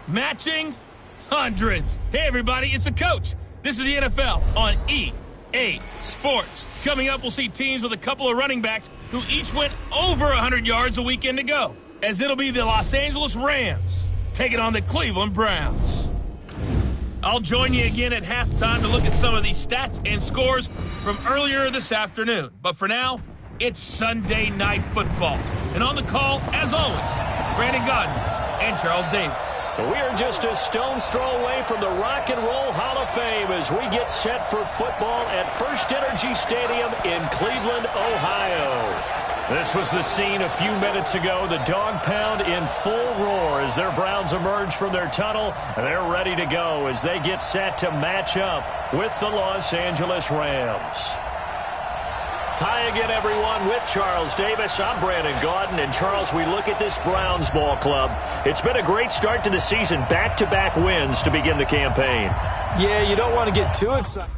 Matching hundreds. Hey, everybody, it's the coach. This is the NFL on EA Sports. Coming up, we'll see teams with a couple of running backs who each went over 100 yards a weekend ago, as it'll be the Los Angeles Rams taking on the Cleveland Browns. I'll join you again at halftime to look at some of these stats and scores from earlier this afternoon. But for now, it's Sunday Night Football. And on the call, as always, Brandon Godden and Charles Davis. We are just a stone's throw away from the Rock and Roll Hall of Fame as we get set for football at First Energy Stadium in Cleveland, Ohio. This was the scene a few minutes ago. The dog pound in full roar as their Browns emerge from their tunnel. They're ready to go as they get set to match up with the Los Angeles Rams. Hi again, everyone. With Charles Davis, I'm Brandon Gaudin. And, Charles, we look at this Browns ball club. It's been a great start to the season. Back-to-back wins to begin the campaign. Yeah, you don't want to get too excited.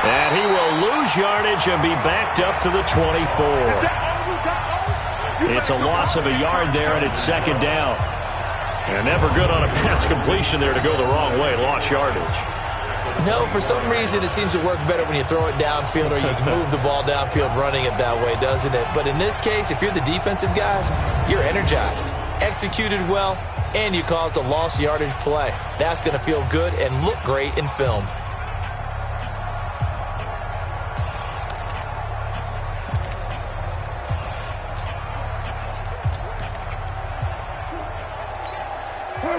And he will lose yardage and be backed up to the 24. It's a loss of a yard there, and it's second down. And never good on a pass completion there to go the wrong way. Lost yardage. No, for some reason it seems to work better when you throw it downfield or you can move the ball downfield running it that way, doesn't it? But in this case, if you're the defensive guys, you're energized, executed well, and you caused a lost yardage play. That's going to feel good and look great in film.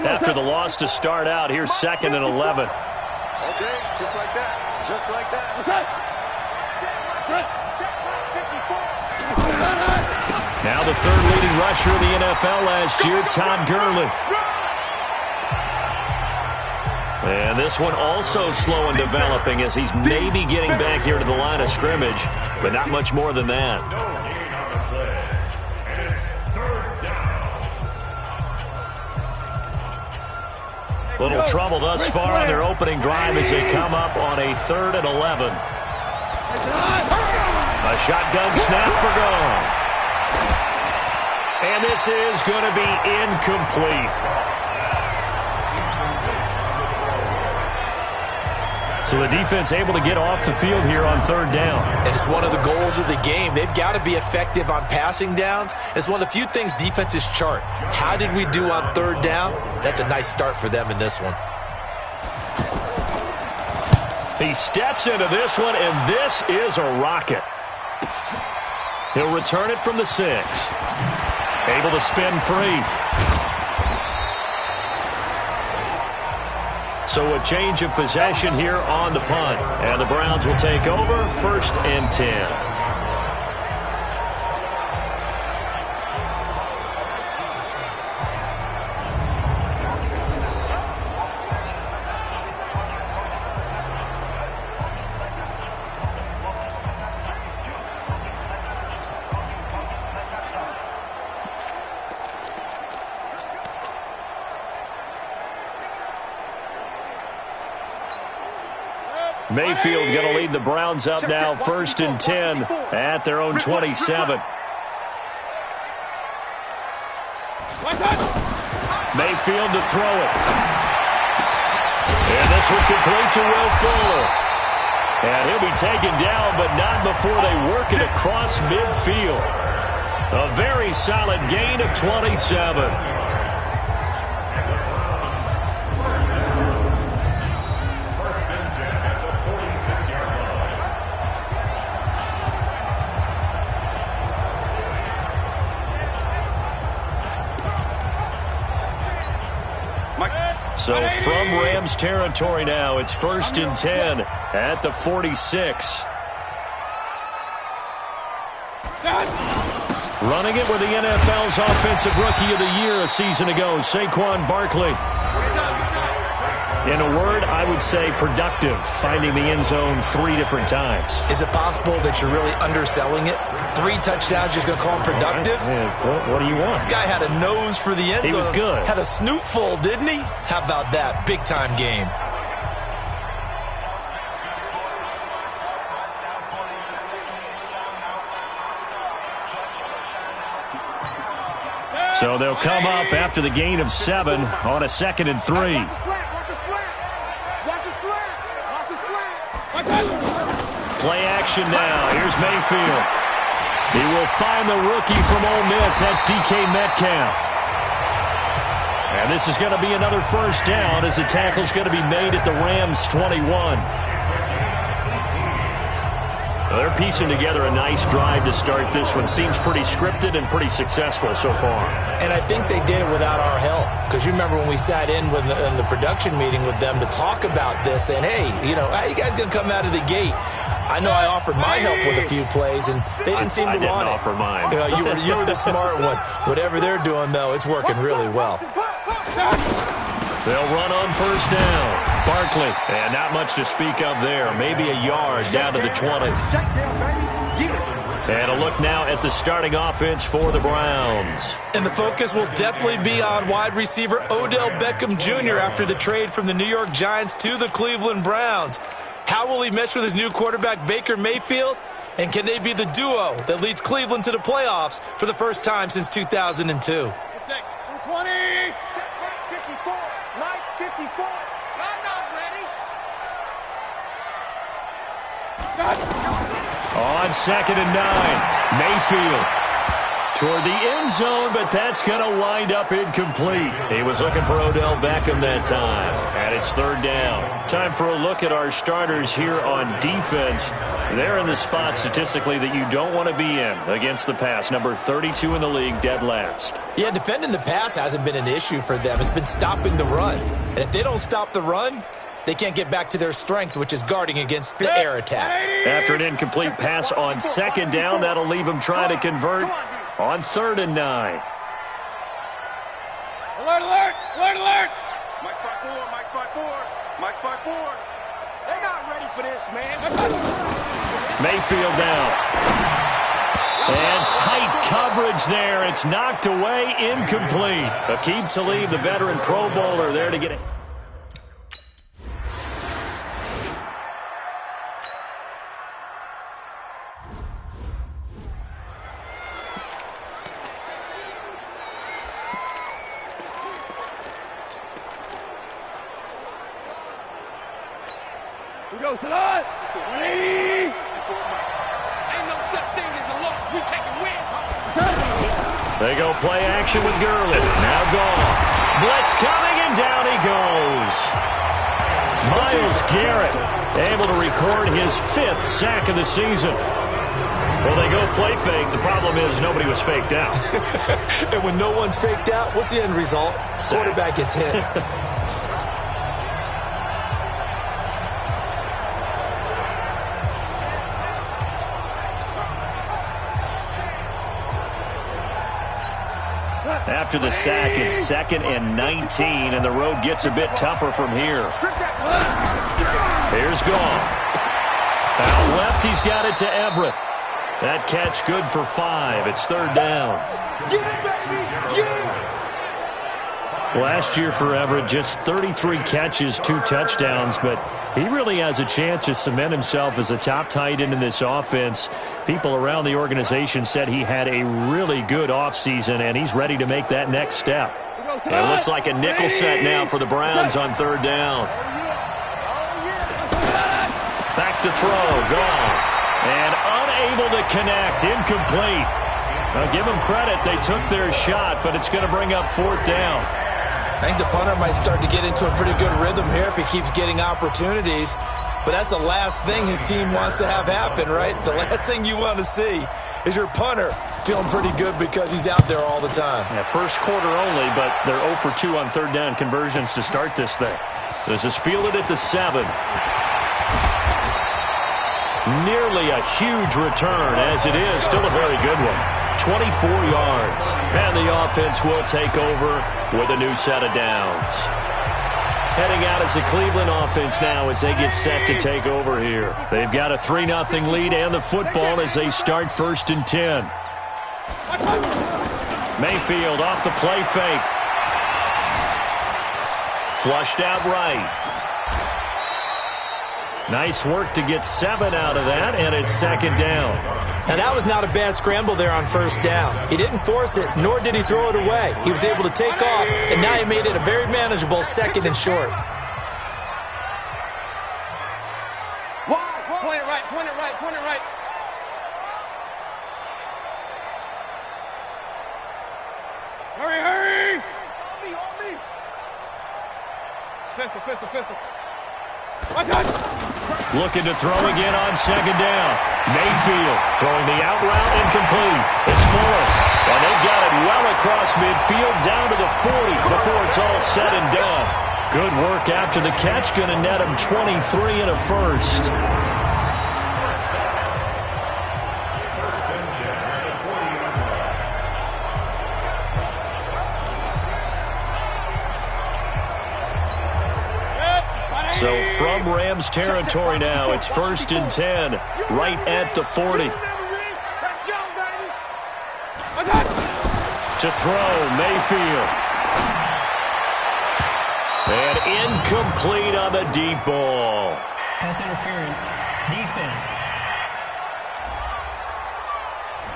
After the loss to start out, here's second and 11. Okay, just like that. Just like that. Now the third leading rusher in the NFL last year, Todd Gurley. And this one also slow in developing as he's maybe getting back here to the line of scrimmage, but not much more than that. Little trouble thus far on their opening drive as they come up on a 3rd and 11. A shotgun snap for Goff. And this is going to be incomplete. So the defense able to get off the field here on 3rd down. And it's one of the goals of the game. They've got to be effective on passing downs. It's one of the few things defenses chart. How did we do on 3rd down? That's a nice start for them in this one. He steps into this one, and this is a rocket. He'll return it from the 6. Able to spin free. So a change of possession here on the punt. And the Browns will take over 1st and 10. Mayfield going to lead the Browns up now, 1st and 10 at their own 27. Mayfield to throw it. And this one complete to Will Fuller. And he'll be taken down, but not before they work it across midfield. A very solid gain of 27. So from Rams territory now, it's 1st and 10 at the 46. Running it with the NFL's Offensive Rookie of the Year a season ago, Saquon Barkley. In a word, I would say productive, finding the end zone 3 different times. Is it possible that you're really underselling it? 3 touchdowns, just going to call him productive? What do you want? This guy had a nose for the end zone. He was good. Had a snoot full, didn't he? How about that? Big-time game. So they'll come up after the gain of 7 on a 2nd and 3. Play action now. Here's Mayfield. He will find the rookie from Ole Miss. That's DK Metcalf. And this is going to be another first down as the tackle's going to be made at the Rams' 21. They're piecing together a nice drive to start this one. Seems pretty scripted and pretty successful so far. And I think they did it without our help. Because you remember when we sat in the production meeting with them to talk about this, saying, hey, how you guys going to come out of the gate? I know I offered my help with a few plays, and they didn't seem to want it. I didn't offer mine. You were the smart one. Whatever they're doing, though, it's working really well. They'll run on first down. Barkley, and not much to speak of there. Maybe a yard down to the 20. And a look now at the starting offense for the Browns. And the focus will definitely be on wide receiver Odell Beckham Jr. after the trade from the New York Giants to the Cleveland Browns. How will he mesh with his new quarterback Baker Mayfield? And can they be the duo that leads Cleveland to the playoffs for the first time since 2002? 20, 54, 54. On 2nd and 9, Mayfield toward the end zone, but that's going to wind up incomplete. He was looking for Odell Beckham that time, and it's 3rd down. Time for a look at our starters here on defense. They're in the spot statistically that you don't want to be in against the pass. Number 32 in the league, dead last. Yeah, defending the pass hasn't been an issue for them. It's been stopping the run. And if they don't stop the run, they can't get back to their strength, which is guarding against the air attack. After an incomplete pass on 2nd down, that'll leave them trying to convert on 3rd and 9. Alert, alert, alert, alert. Mike 5-4, Mike 5-4, Mike 5-4. They're not ready for this, man. Mayfield down. And tight coverage there. It's knocked away, incomplete. Aqib Talib, the veteran Pro Bowler, there to get it. We go to the 20. Ain't no such thing as a loss. We taking wins. They go play action with Gurley. Now gone. Blitz coming, and down he goes. Myles Garrett able to record his 5th sack of the season. Well, they go play fake. The problem is nobody was faked out. And when no one's faked out, what's the end result? Quarterback gets hit. After the sack, it's 2nd and 19, and the road gets a bit tougher from here. Here's Goff. Out left, he's got it to Everett. That catch good for 5. It's 3rd down. Last year for Everett, just 33 catches, 2 touchdowns, but he really has a chance to cement himself as a top tight end in this offense. People around the organization said he had a really good offseason, and he's ready to make that next step. It looks like a nickel set now for the Browns on 3rd down. Back to throw, Goff. And unable to connect, incomplete. Now give them credit, they took their shot, but it's going to bring up 4th down. I think the punter might start to get into a pretty good rhythm here if he keeps getting opportunities. But that's the last thing his team wants to have happen, right? The last thing you want to see is your punter feeling pretty good because he's out there all the time. Yeah, first quarter only, but they're 0 for 2 on 3rd down conversions to start this thing. This is fielded at the 7. Nearly a huge return, as it is. Still a very good one. 24 yards. And the offense will take over with a new set of downs. Heading out as the Cleveland offense now as they get set to take over here. They've got a 3-0 lead and the football as they start 1st and 10. Mayfield off the play fake. Flushed out right. Nice work to get 7 out of that, and it's 2nd down. Now, that was not a bad scramble there on 1st down. He didn't force it, nor did he throw it away. He was able to take off, and now he made it a very manageable 2nd and short. Point it right, point it right, point it right. Hurry, hurry! On me. Pistol. Watch out! Looking to throw again on 2nd down. Mayfield throwing the out route incomplete. It's Fuller. And they've got it well across midfield down to the 40 before it's all said and done. Good work after the catch. Going to net him 23 and a first. So from Rams territory now, it's 1st and 10, right at the 40. To throw, Mayfield. And incomplete on the deep ball. Pass interference, defense.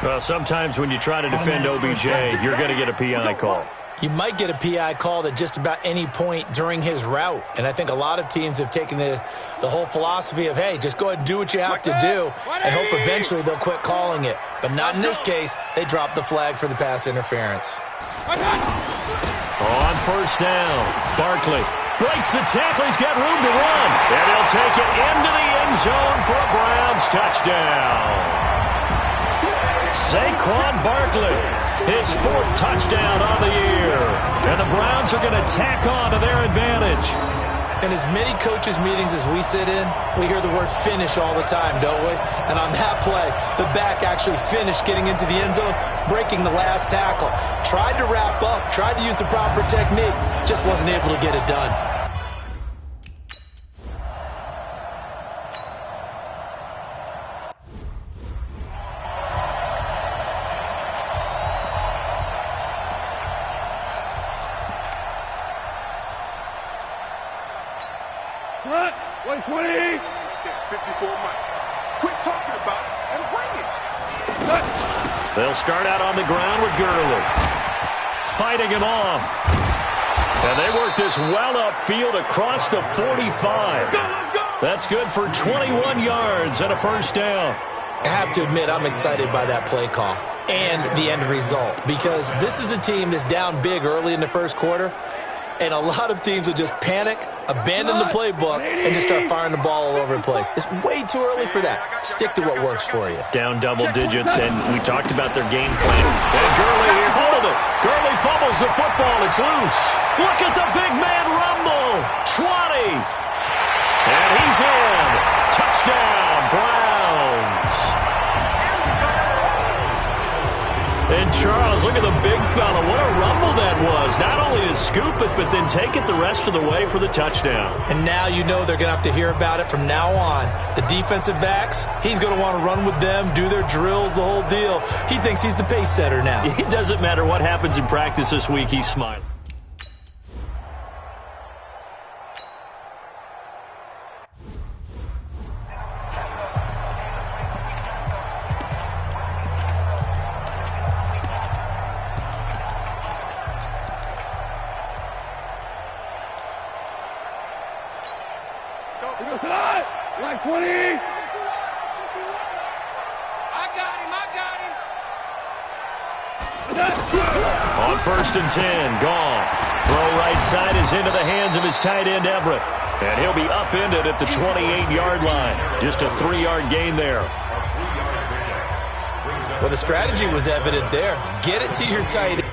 Well, sometimes when you try to defend OBJ, you're going to get a PI call. You might get a PI called at just about any point during his route. And I think a lot of teams have taken the whole philosophy of, hey, just go ahead and do what you have to do and hope eventually they'll quit calling it. But not in this case. They dropped the flag for the pass interference. On 1st down, Barkley breaks the tackle. He's got room to run. And he'll take it into the end zone for a Browns touchdown. Saquon Barkley, his 4th touchdown on the year. And the Browns are going to tack on to their advantage. In as many coaches' meetings as we sit in, we hear the word finish all the time, don't we? And on that play, the back actually finished getting into the end zone, breaking the last tackle. Tried to wrap up, tried to use the proper technique, just wasn't able to get it done. Front, 120. 54 Mike. Quit talking about it and bring it. They'll start out on the ground with Gurley. Fighting him off. And they work this well upfield across the 45. That's good for 21 yards and a 1st down. I have to admit, I'm excited by that play call and the end result, because this is a team that's down big early in the 1st quarter, and a lot of teams will just panic, abandon the playbook, and just start firing the ball all over the place. It's way too early for that. Stick to what works for you. Down double digits, and we talked about their game plan. And Gurley here, hold it. Gurley fumbles the football. It's loose. Look at the big man rumble. 20. And he's in. Touchdown, Browns. And Charles, look at the big fella. What a rumble that was. Not only to scoop it, but then take it the rest of the way for the touchdown. And now you know they're going to have to hear about it from now on. The defensive backs, he's going to want to run with them, do their drills, the whole deal. He thinks he's the pace setter now. It doesn't matter what happens in practice this week, he's smiling. Like 20. I got him. On 1st and 10, Goff. Throw right side is into the hands of his tight end, Everett. And he'll be upended at the 28-yard line. Just a 3-yard gain there. Well, the strategy was evident there. Get it to your tight end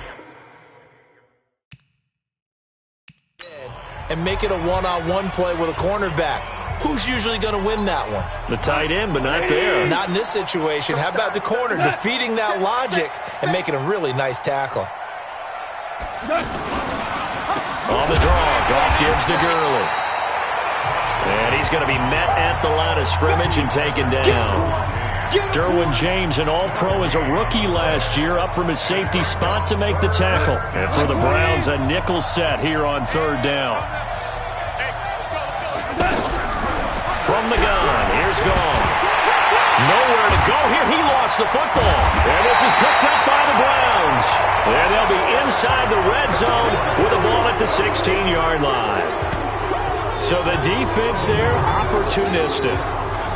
and make it a one-on-one play with a cornerback. Who's usually going to win that one? The tight end, but not there. Not in this situation. How about the corner defeating that logic and making a really nice tackle? On the draw, Goff gives to Gurley. And he's going to be met at the line of scrimmage and taken down. Derwin James, an all-pro as a rookie last year, up from his safety spot to make the tackle. And for the Browns, a nickel set here on third down. From the gun, here's Goff. Nowhere to go here. He lost the football. And this is picked up by the Browns. And they'll be inside the red zone with a ball at the 16-yard line. So the defense there, opportunistic.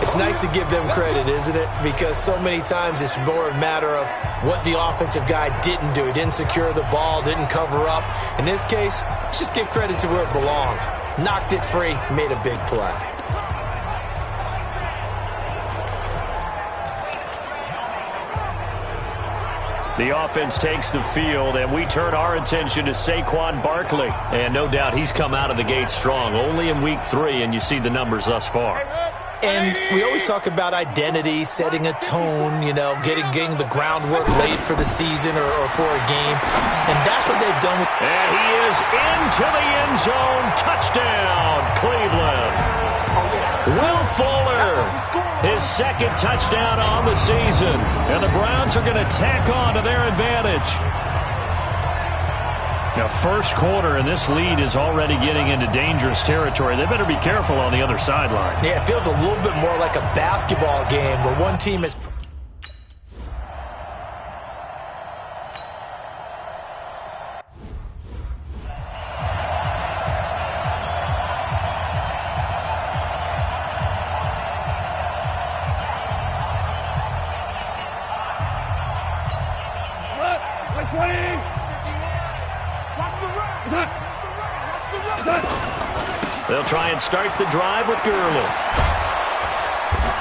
It's nice to give them credit, isn't it? Because so many times it's more a matter of what the offensive guy didn't do. He didn't secure the ball, didn't cover up. In this case, let's just give credit to where it belongs. Knocked it free, made a big play. The offense takes the field, and we turn our attention to Saquon Barkley. And no doubt he's come out of the gate strong, only in week 3, and you see the numbers thus far. And we always talk about identity, setting a tone, getting the groundwork laid for the season or for a game. And that's what they've done with... And he is into the end zone. Touchdown, Cleveland. Will Fuller, his second touchdown on the season. And the Browns are going to tack on to their advantage. Now, first quarter, and this lead is already getting into dangerous territory. They better be careful on the other sideline. Yeah, it feels a little bit more like a basketball game where one team is... They'll try and start the drive with Gurley.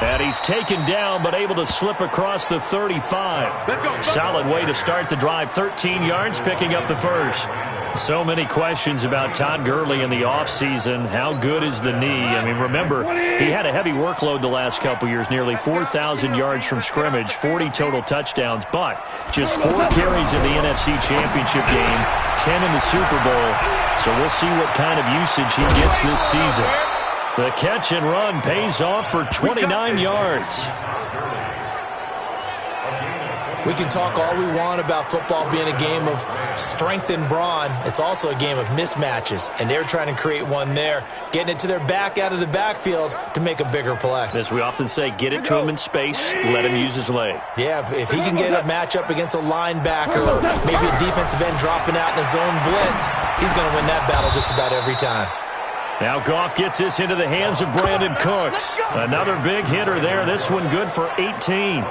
And he's taken down, but able to slip across the 35. Solid way to start the drive. 13 yards, picking up the first. So many questions about Todd Gurley in the offseason. How good is the knee? I mean, remember, he had a heavy workload the last couple years, nearly 4,000 yards from scrimmage, 40 total touchdowns, but just 4 carries in the NFC Championship game, 10 in the Super Bowl. So we'll see what kind of usage he gets this season. The catch and run pays off for 29 yards. We can talk all we want about football being a game of strength and brawn. It's also a game of mismatches, and they're trying to create one there, getting it to their back out of the backfield to make a bigger play. As we often say, get it to him in space, let him use his leg. Yeah, if he can get a matchup against a linebacker or maybe a defensive end dropping out in a zone blitz, he's going to win that battle just about every time. Now Goff gets this into the hands of Brandon Cooks. Another big hitter there. This one good for 18.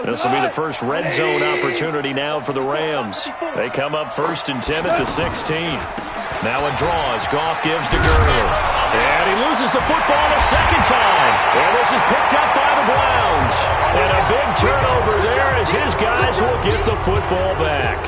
This will be the first red zone opportunity now for the Rams. They come up 1st and 10 at the 16. Now a draw as Goff gives to Gurley. And he loses the football a second time. And this is picked up by the Browns. And a big turnover there as his guys will get the football back.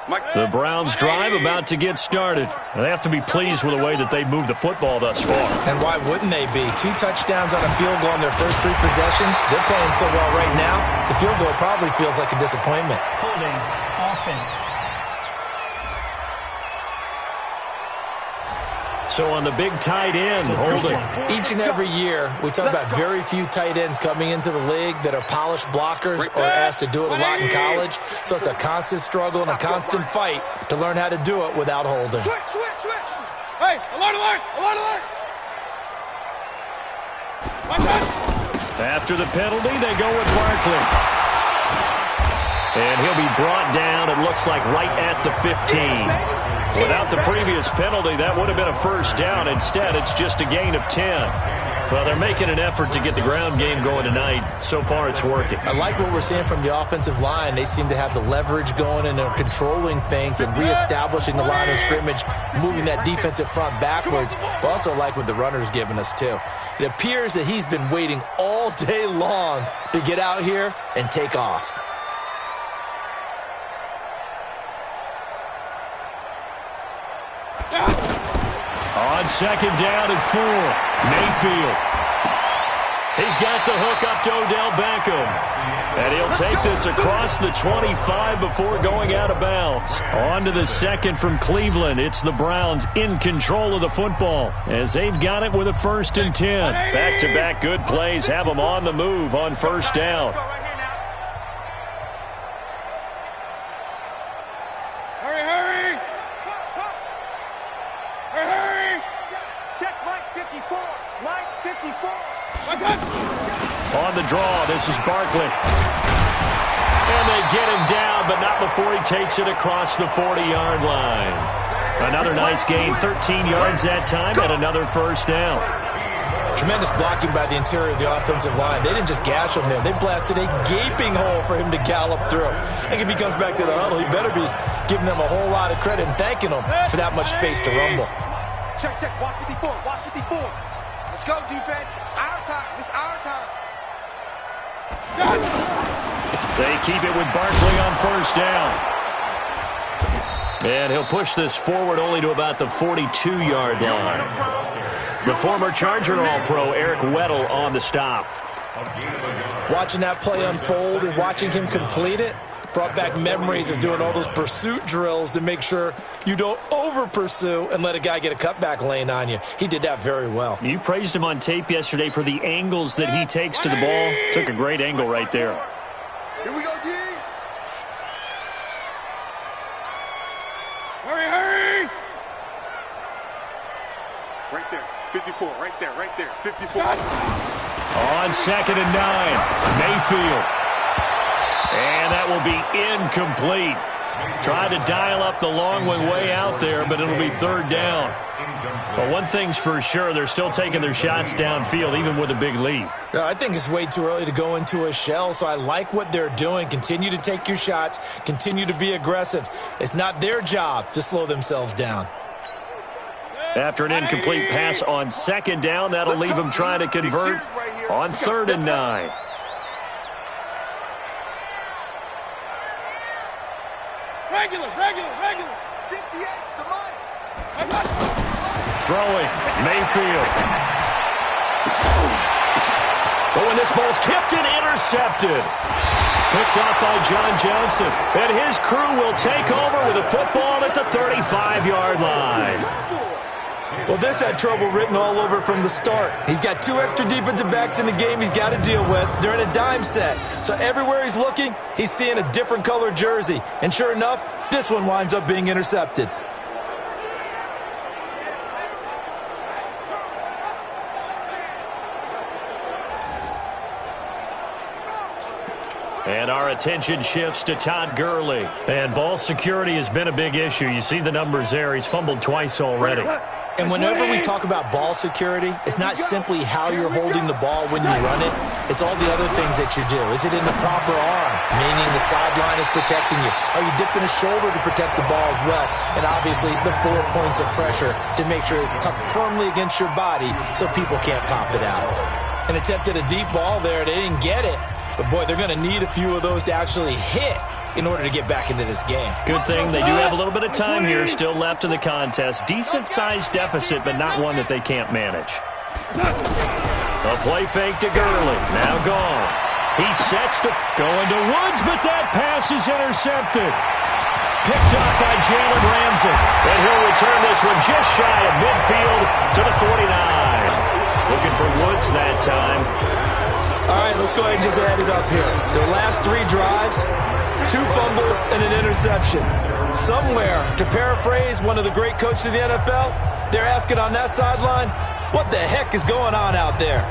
The Browns' drive about to get started. They have to be pleased with the way that they moved the football thus far. And why wouldn't they be? 2 touchdowns on a field goal in their first 3 possessions. They're playing so well right now, the field goal probably feels like a disappointment. Holding. Offense. So on the big tight end, holding. Each and every year, we talk about very few tight ends coming into the league that are polished blockers or asked to do it a lot in college. So it's a constant struggle and a constant fight to learn how to do it without holding. Switch. Hey, alert. After the penalty, they go with Barkley. And he'll be brought down, it looks like, right at the 15. Without the previous penalty, that would have been a first down. Instead, it's just a gain of 10. Well, they're making an effort to get the ground game going tonight. So far, it's working. I like what we're seeing from the offensive line. They seem to have the leverage going, and they're controlling things and reestablishing the line of scrimmage, moving that defensive front backwards. But also like what the runner's giving us, too. It appears that he's been waiting all day long to get out here and take off. On second down and 4, Mayfield. He's got the hook up to Odell Beckham. And he'll take this across the 25 before going out of bounds. On to the second from Cleveland. It's the Browns in control of the football as they've got it with a 1st and 10. Back-to-back good plays have them on the move on first down. On the draw, this is Barkley. And they get him down, but not before he takes it across the 40-yard line. Another nice gain, 13 yards that time, and another first down. Tremendous blocking by the interior of the offensive line. They didn't just gash him there. They blasted a gaping hole for him to gallop through. I think if he comes back to the huddle, he better be giving them a whole lot of credit and thanking them for that much space to rumble. Check. Watch 54. Let's go, defense. Our time. It's our time. They keep it with Barkley on first down. And he'll push this forward only to about the 42-yard line. The former Charger All-Pro Eric Weddle on the stop. Watching that play unfold and watching him complete it brought back memories of doing all those pursuit drills to make sure you don't over-pursue and let a guy get a cutback lane on you. He did that very well. You praised him on tape yesterday for the angles that he takes to the ball. Took a great angle right there. Here we go, D. Hurry. Right there. 54. Right there. 54. On second and 9, Mayfield. And that will be incomplete. Tried to dial up the long one way out there, but it'll be third down. But one thing's for sure, they're still taking their shots downfield, even with a big lead. I think it's way too early to go into a shell, so I like what they're doing. Continue to take your shots. Continue to be aggressive. It's not their job to slow themselves down. After an incomplete pass on second down, that'll leave them trying to convert on 3rd and 9. Regular. 58's the money. Throwing, Mayfield. But when this ball's tipped and intercepted. Picked off by John Johnson. And his crew will take over with a football at the 35-yard line. Well, this had trouble written all over from the start. He's got 2 extra defensive backs in the game he's got to deal with. They're in a dime set. So everywhere he's looking, he's seeing a different color jersey. And sure enough, this one winds up being intercepted. And our attention shifts to Todd Gurley. And ball security has been a big issue. You see the numbers there. He's fumbled twice already. And whenever we talk about ball security, it's not simply how you're holding the ball when you run it. It's all the other things that you do. Is it in the proper arm, meaning the sideline is protecting you? Are you dipping a shoulder to protect the ball as well? And obviously, the 4 points of pressure to make sure it's tucked firmly against your body so people can't pop it out. And attempted a deep ball there. They didn't get it. But, boy, they're going to need a few of those to actually hit in order to get back into this game. Good thing they do have a little bit of time here still left in the contest. Decent-sized deficit, but not one that they can't manage. A play fake to Gurley. Now gone. He sets to going to Woods, but that pass is intercepted. Picked up by Jalen Ramsey. And he'll return this one just shy of midfield to the 49. Looking for Woods that time. All right, let's go ahead and just add it up here. Their last 3 drives, 2 fumbles and an interception. Somewhere, to paraphrase one of the great coaches of the NFL, they're asking on that sideline, what the heck is going on out there?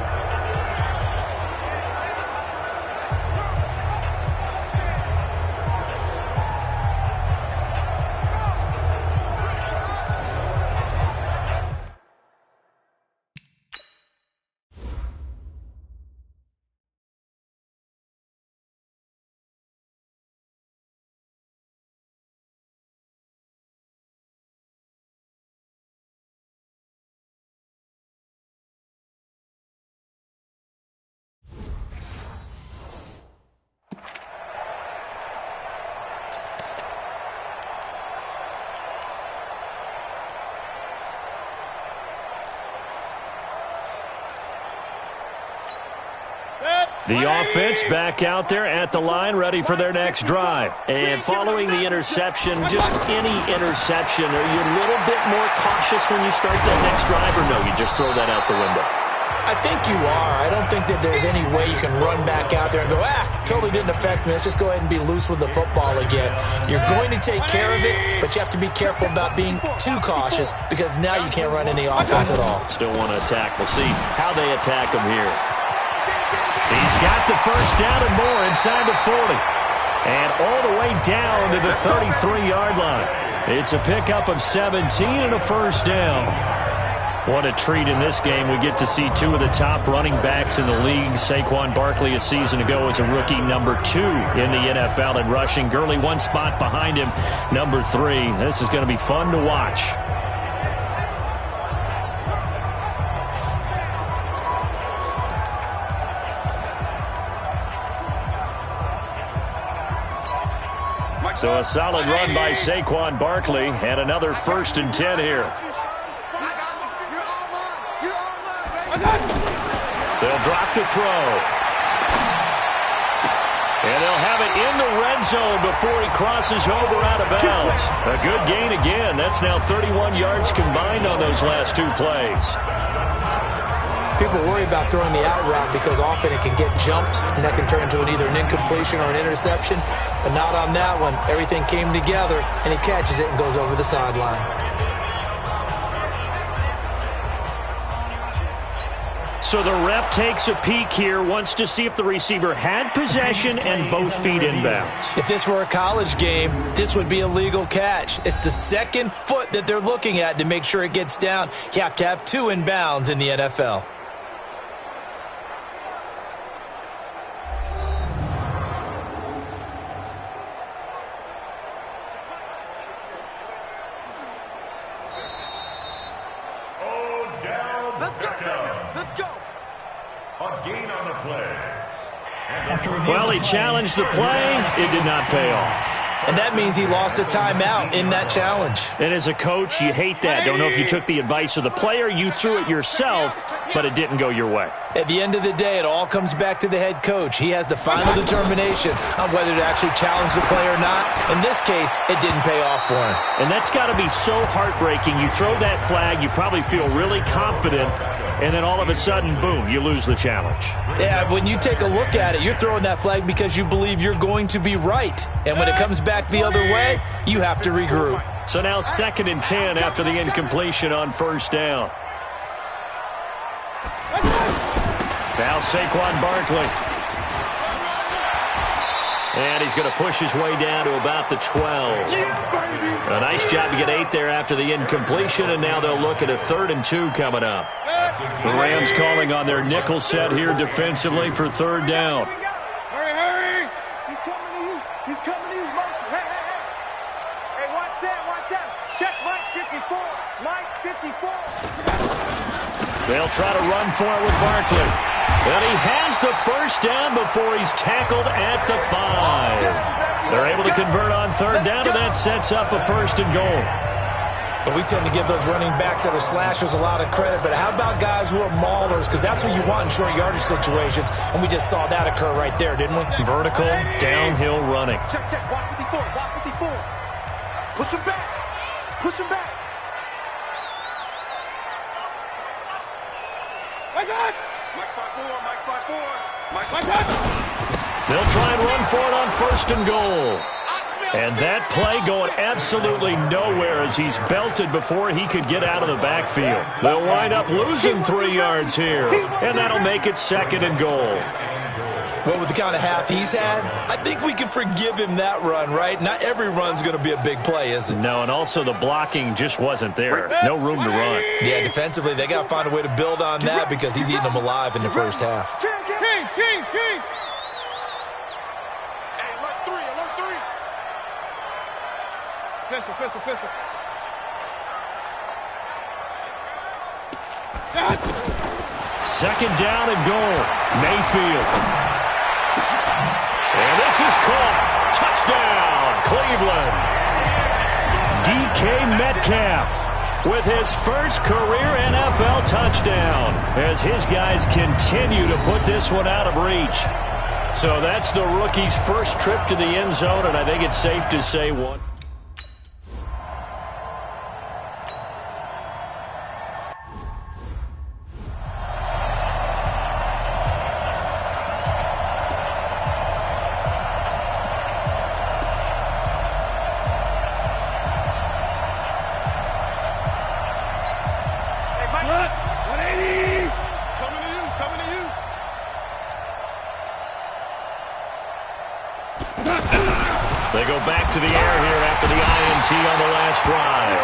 The offense back out there at the line, ready for their next drive. And following the interception, just any interception, are you a little bit more cautious when you start that next drive, or no, you just throw that out the window? I think you are. I don't think that there's any way you can run back out there and go, totally didn't affect me. Let's just go ahead and be loose with the football again. You're going to take care of it, but you have to be careful about being too cautious because now you can't run any offense at all. Still want to attack. We'll see how they attack them here. He's got the first down and more inside the 40. And all the way down to the 33-yard line. It's a pickup of 17 and a first down. What a treat in this game. We get to see 2 of the top running backs in the league. Saquon Barkley a season ago was a rookie number 2 in the NFL in rushing. Gurley 1 spot behind him, number 3. This is going to be fun to watch. So a solid run by Saquon Barkley and another 1st and 10 here. They'll drop to throw. And they'll have it in the red zone before he crosses over out of bounds. A good gain again. That's now 31 yards combined on those last 2 plays. People worry about throwing the out route because often it can get jumped, and that can turn into either an incompletion or an interception. But not on that one. Everything came together, and he catches it and goes over the sideline. So the ref takes a peek here, wants to see if the receiver had possession and both feet inbounds. If this were a college game, this would be a legal catch. It's the second foot that they're looking at to make sure it gets down. You have to have 2 inbounds in the NFL. Well, he challenged the play. It did not pay off. And that means he lost a timeout in that challenge. And as a coach, you hate that. Don't know if you took the advice of the player, you threw it yourself, but it didn't go your way. At the end of the day, it all comes back to the head coach. He has the final determination on whether to actually challenge the play or not. In this case, it didn't pay off for him. And that's got to be so heartbreaking. You throw that flag, you probably feel really confident, and then all of a sudden, boom, you lose the challenge. Yeah, when you take a look at it, you're throwing that flag because you believe you're going to be right. And when it comes back the other way, you have to regroup. So now 2nd and 10 after the incompletion on 1st down. Now Saquon Barkley. And he's going to push his way down to about the 12. A nice job to get 8 there after the incompletion, and now they'll look at a 3rd and 2 coming up. The Rams calling on their nickel set here defensively for 3rd down. Hurry! He's coming to you. He's coming to you. Motion. Hey, watch that. Check Mike 54. Mike 54. They'll try to run for it with Barkley. And he has the 1st down before he's tackled at the 5. They're able to convert on third down, and that sets up a 1st and goal. But we tend to give those running backs that are slashers a lot of credit. But how about guys who are maulers? Because that's what you want in short yardage situations. And we just saw that occur right there, didn't we? Vertical, downhill running. Check, check. Watch 54. Watch 54. Push him back. Push him back. Mike 5-4. Mike 5-4. Mike 5-4. They'll try and run for it on 1st and goal. And that play going absolutely nowhere as he's belted before he could get out of the backfield. They'll wind up losing 3 yards here, and that'll make it 2nd and goal. Well, with the kind of half he's had, I think we can forgive him that run, right? Not every run's going to be a big play, is it? No, and also the blocking just wasn't there. No room to run. Yeah, defensively, they got to find a way to build on that because he's eating them alive in the first half. King. Hey, alert 3. Pistol. Second down and goal. Mayfield. And this is caught. Touchdown, Cleveland. DK Metcalf with his first career NFL touchdown as his guys continue to put this one out of reach. So that's the rookie's first trip to the end zone, and I think it's safe to say one. They go back to the air here after the INT on the last drive.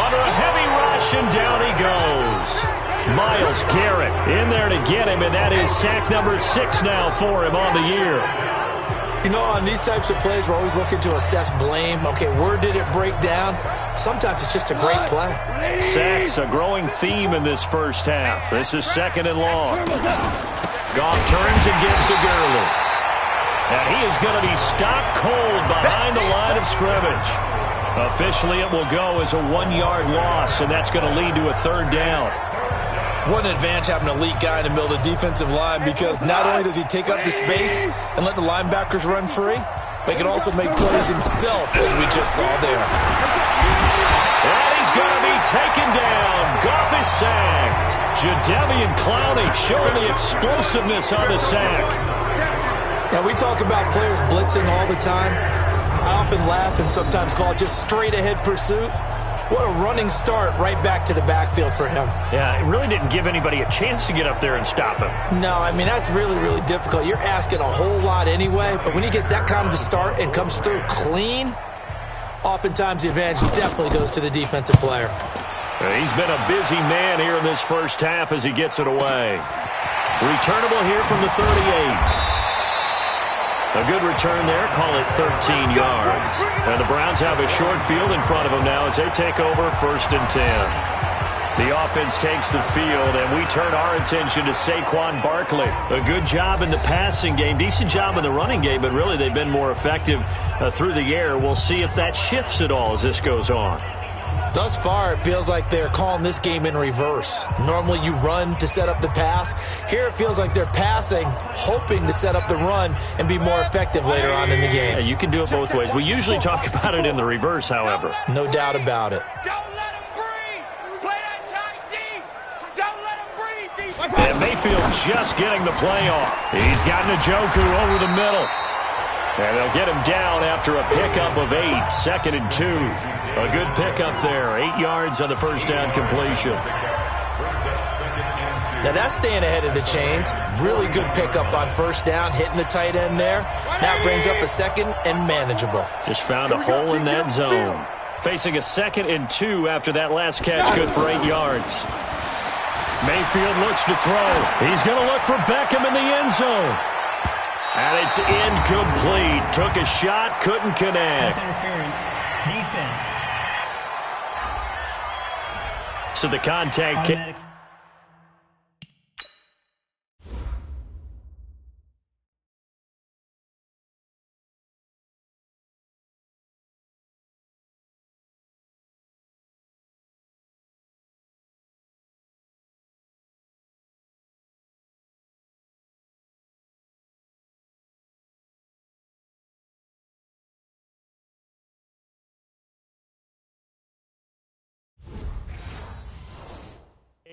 Under a heavy rush, and down he goes. Myles Garrett in there to get him, and that is sack number 6 now for him on the year. You know, on these types of plays, we're always looking to assess blame. Okay, where did it break down? Sometimes it's just a great play. Sacks, a growing theme in this first half. This is 2nd and long. Goff turns and gives to Gurley. And he is going to be stopped cold behind the line of scrimmage. Officially, it will go as a 1-yard loss, and that's going to lead to a 3rd down. What an advantage having an elite guy in the middle of the defensive line, because not only does he take up the space and let the linebackers run free, but he can also make plays himself, as we just saw there. And he's going to be taken down. Goff is sacked. Jadeveon Clowney showing the explosiveness on the sack. Now, we talk about players blitzing all the time. I often laugh and sometimes call it just straight-ahead pursuit. What a running start right back to the backfield for him. Yeah, it really didn't give anybody a chance to get up there and stop him. No, I mean, that's really, really difficult. You're asking a whole lot anyway, but when he gets that kind of a start and comes through clean, oftentimes the advantage definitely goes to the defensive player. He's been a busy man here in this first half as he gets it away. Returnable here from the 38. A good return there, call it 13 yards. And the Browns have a short field in front of them now as they take over 1st and 10. The offense takes the field, and we turn our attention to Saquon Barkley. A good job in the passing game, decent job in the running game, but really they've been more effective through the air. We'll see if that shifts at all as this goes on. Thus far, it feels like they're calling this game in reverse. Normally you run to set up the pass. Here it feels like they're passing, hoping to set up the run and be more effective later on in the game. Yeah, you can do it both ways. We usually talk about it in the reverse, however. No doubt about it. Don't let him breathe. Play that tight deep. Don't let him breathe. And Mayfield just getting the play off. He's got Njoku over the middle. And they'll get him down after a pickup of 8, 2nd and 2. A good pickup there, 8 yards on the first down completion. Now that's staying ahead of the chains. Really good pickup on first down, hitting the tight end there. Now it brings up a 2nd and manageable. Just found a hole in that zone. Facing a 2nd and 2 after that last catch, good for 8 yards. Mayfield looks to throw. He's going to look for Beckham in the end zone. And it's incomplete. Took a shot, couldn't connect. Pass interference. Defense. So the contact... Automatic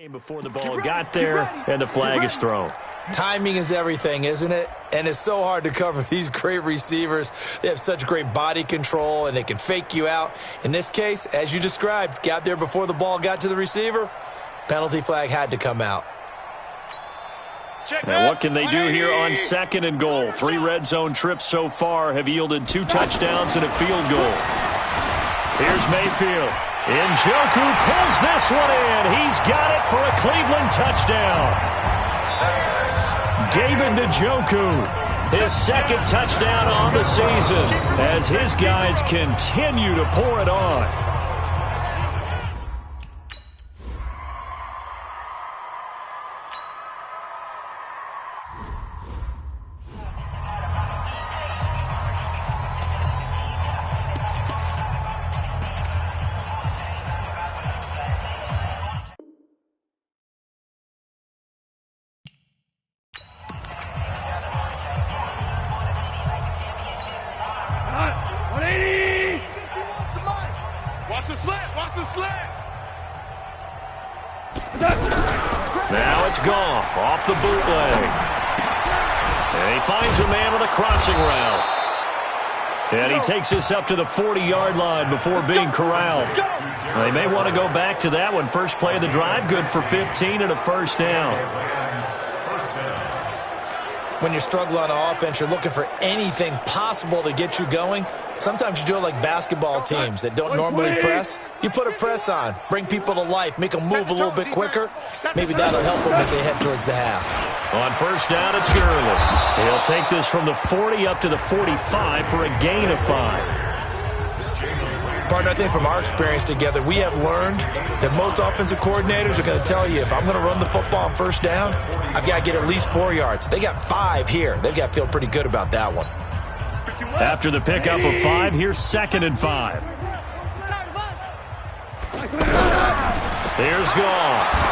Before the ball got there, and the flag is thrown. Timing is everything, isn't it? And it's so hard to cover these great receivers. They have such great body control, and they can fake you out. In this case, as you described, got there before the ball got to the receiver. Penalty flag had to come out. Now what can they do here on 2nd and goal? 3 red zone trips so far have yielded 2 touchdowns and a field goal. Here's Mayfield. Njoku pulls this one in. He's got it for a Cleveland touchdown. David Njoku, his 2nd touchdown on the season as his guys continue to pour it on. Now it's Goff off the bootleg. And he finds a man on the crossing route. And he takes this up to the 40-yard line before being corralled. They may want to go back to that one. First play of the drive, good for 15 and a first down. When you're struggling on offense, you're looking for anything possible to get you going. Sometimes you do it like basketball teams that don't normally press. You put a press on, bring people to life, make them move a little bit quicker. Maybe that'll help them as they head towards the half. On first down, it's Gurley. He'll take this from the 40 up to the 45 for a gain of 5. Partner, I think from our experience together, we have learned that most offensive coordinators are going to tell you, if I'm going to run the football on first down, I've got to get at least 4 yards. They got 5 here. They've got to feel pretty good about that one. After the pickup of 5, here's 2nd and 5. Here's Goff.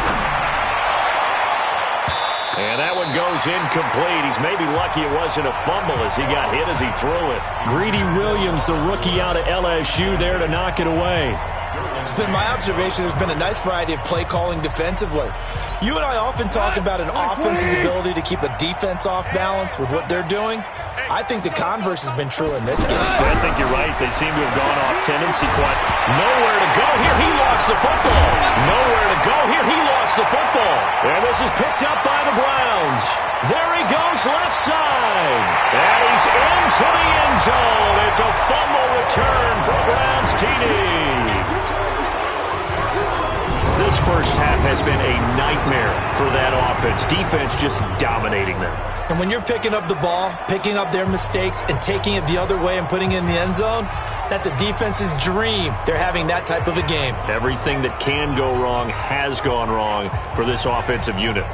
And that one goes incomplete. He's maybe lucky it wasn't a fumble as he got hit as he threw it. Greedy Williams, the rookie out of LSU, there to knock it away. It's been my observation there's been a nice variety of play calling defensively. You and I often talk about an offense's ability to keep a defense off balance with what they're doing. I think the converse has been true in this game. I think you're right. They seem to have gone off tendency quite. Nowhere to go here. He lost the football. Nowhere to go here. He lost the football. And this is picked up by the Browns. There he goes left side. And he's into the end zone. It's a fumble return for Browns TD. This first half has been a nightmare for that offense. Defense just dominating them. And when you're picking up the ball, picking up their mistakes, and taking it the other way and putting it in the end zone, that's a defense's dream. They're having that type of a game. Everything that can go wrong has gone wrong for this offensive unit.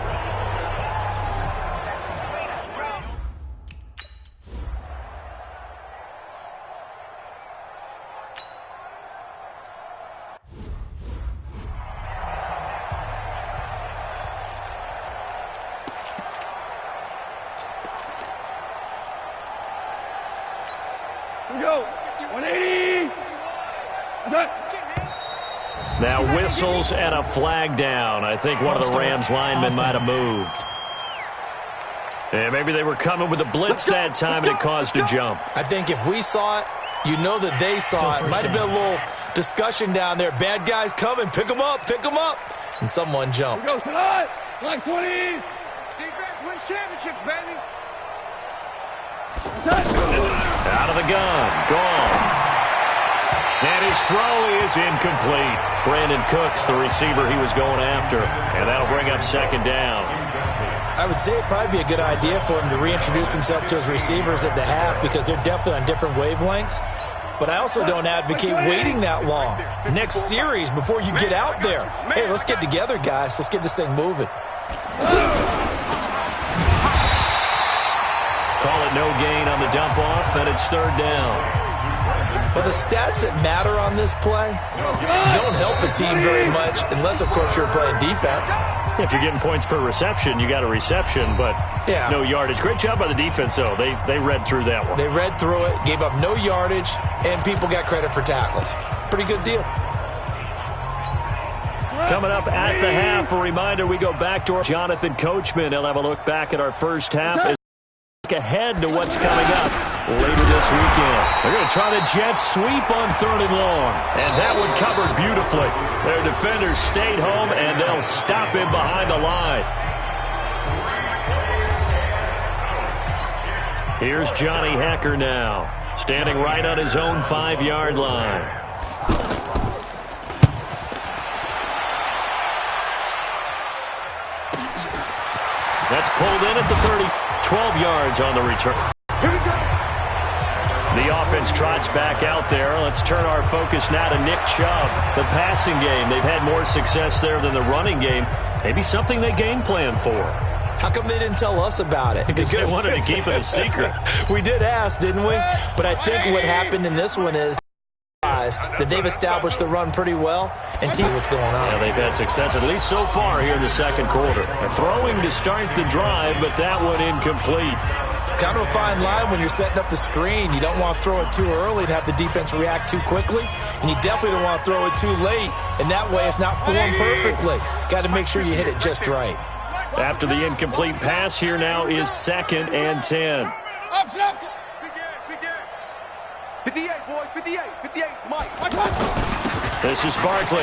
Now whistles and a flag down. I think one of the Rams linemen might have moved. And maybe they were coming with a blitz that time and it caused a jump. I think if we saw it, you know that they saw it. Might have been a little discussion down there. Bad guys coming. Pick them up. Pick them up. And someone jumped. Go tonight. Like 20. Defense wins championships, baby. Out of the gun. Gone. And his throw is incomplete. Brandon Cooks, the receiver he was going after. And that'll bring up 2nd down. I would say it'd probably be a good idea for him to reintroduce himself to his receivers at the half because they're definitely on different wavelengths. But I also don't advocate waiting that long. Next series before you get out there. Hey, let's get together, guys. Let's get this thing moving. Call it no gain on the dump off, and it's 3rd down. But the stats that matter on this play don't help a team very much unless, of course, you're playing defense. If you're getting points per reception, you got a reception, but no yardage. Great job by the defense, though. They read through that one. They read through it, gave up no yardage, and people got credit for tackles. Pretty good deal. Coming up at the half, a reminder, we go back to our Jonathan Coachman. He'll have a look back at our first half as we look ahead to what's coming up later this weekend. They're going to try the jet sweep on 3rd and long. And that one covered beautifully. Their defenders stayed home, and they'll stop him behind the line. Here's Johnny Hecker now, standing right on his own 5-yard line. That's pulled in at the 30. 12 yards on the return. Here we go. The offense trots back out there. Let's turn our focus now to Nick Chubb. The passing game, they've had more success there than the running game. Maybe something they game plan for. How come they didn't tell us about it? Because they wanted to keep it a secret. We did ask, didn't we? But I think what happened in this one is that they've established the run pretty well and see what's going on. Yeah, they've had success, at least so far here in the second quarter. They're throwing to start the drive, but that one incomplete. Kind of a fine line when you're setting up the screen. You don't want to throw it too early to have the defense react too quickly, and you definitely don't want to throw it too late, and that way it's not formed perfectly. Got to make sure you hit it just right. After the incomplete pass, here now is 2nd and 10. 58, boys, 58, 58, it's Mike. This is Barkley.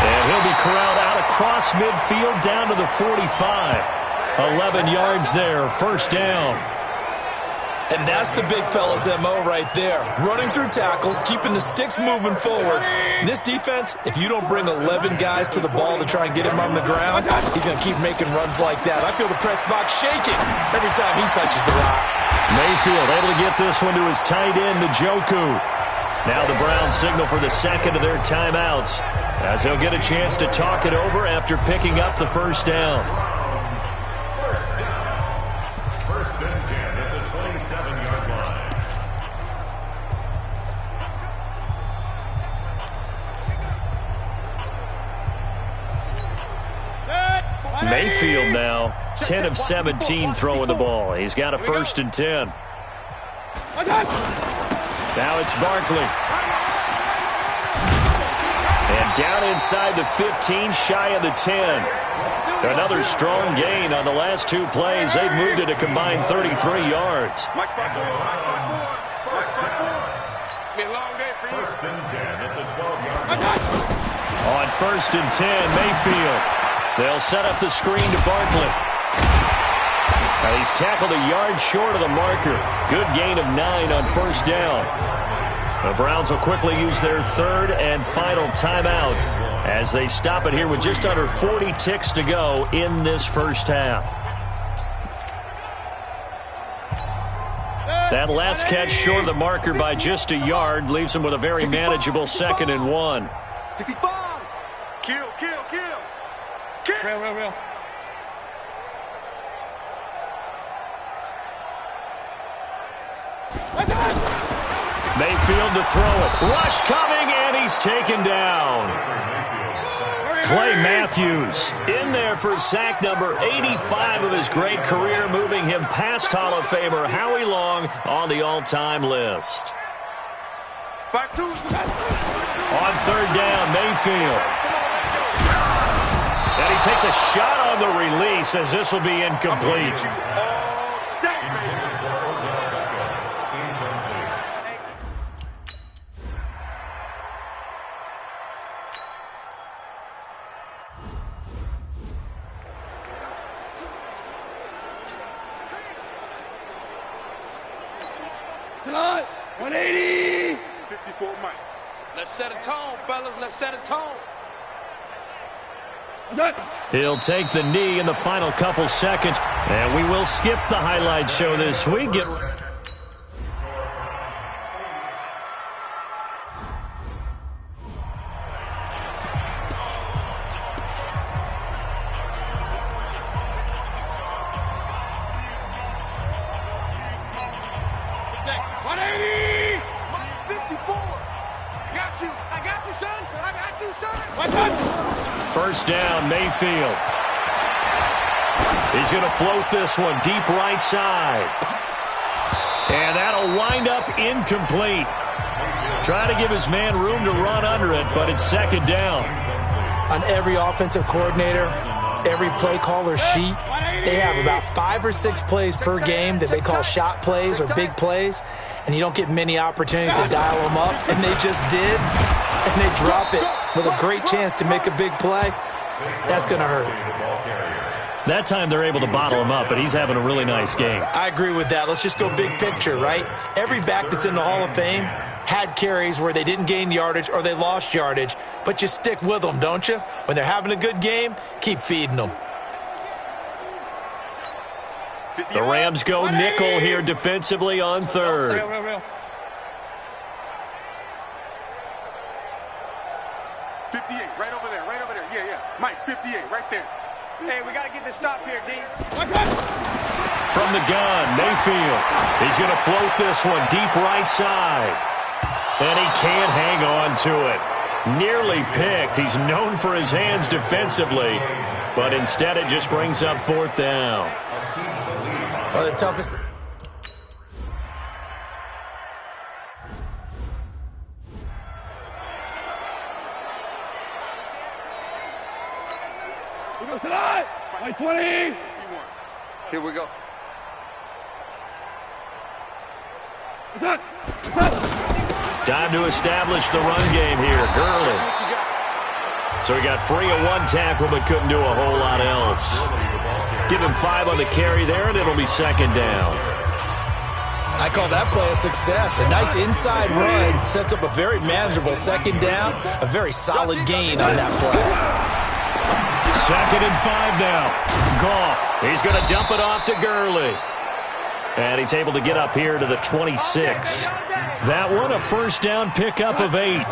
And he'll be corralled out across midfield down to the 45. 11 yards there, first down. And that's the big fella's MO right there. Running through tackles, keeping the sticks moving forward. This defense, if you don't bring 11 guys to the ball to try and get him on the ground, he's going to keep making runs like that. I feel the press box shaking every time he touches the rock. Mayfield able to get this one to his tight end, Njoku. Now the Browns signal for the second of their timeouts as he'll get a chance to talk it over after picking up the first down. First and 10 at the 27-yard line. Mayfield now 10 of 17 throwing the ball. He's got a 1st and 10. Now it's Barkley. And down inside the 15, shy of the 10. Another strong gain on the last 2 plays. They've moved it a combined 33 yards. It's been a long day for you. First and 10 at the 12-yard line. On 1st and 10, Mayfield. They'll set up the screen to Barkley. Now he's tackled a yard short of the marker. Good gain of 9 on first down. The Browns will quickly use their 3rd and final timeout as they stop it here with just under 40 ticks to go in this first half. That last catch short of the marker by just a yard leaves them with a very manageable 2nd and 1. 65. Kill. Real. Mayfield to throw it. Rush coming, and he's taken down. Clay Matthews in there for sack number 85 of his great career, moving him past Hall of Famer Howie Long on the all-time list. 5-2. On 3rd down, Mayfield. And he takes a shot on the release as this will be incomplete. Come on, 180. 54, Mike. Let's set a tone, fellas. Let's set a tone. He'll take the knee in the final couple seconds. And we will skip the highlight show this week. First down, Mayfield. He's going to float this one deep right side. And that'll wind up incomplete. Trying to give his man room to run under it, but it's second down. On every offensive coordinator, every play caller sheet, they have about 5 or 6 plays per game that they call shot plays or big plays, and you don't get many opportunities to dial them up, and they just did, and they drop it with a great chance to make a big play. That's going to hurt. That time they're able to bottle him up, but he's having a really nice game. I agree with that. Let's just go big picture, right? Every back that's in the Hall of Fame had carries where they didn't gain yardage or they lost yardage, but you stick with them, don't you? When they're having a good game, keep feeding them. The Rams go nickel here defensively on third. Real. 58, right over there. Yeah. Mike, 58, right there. Hey, we got to get this stop here, D. From the gun, Mayfield. He's going to float this one deep right side. And he can't hang on to it. Nearly picked. He's known for his hands defensively, but instead it just brings up fourth down. Well, the toughest... We go tonight. 20. Here we go. Time to establish the run game here. Gurley. So he got free of one tackle but couldn't do a whole lot else. Give him 5 on the carry there, and it'll be second down. I call that play a success. A nice inside run sets up a very manageable second down. A very solid gain on that play. Second and 5 now. Goff. He's going to dump it off to Gurley. And he's able to get up here to the 26. That one a first down pickup of 8.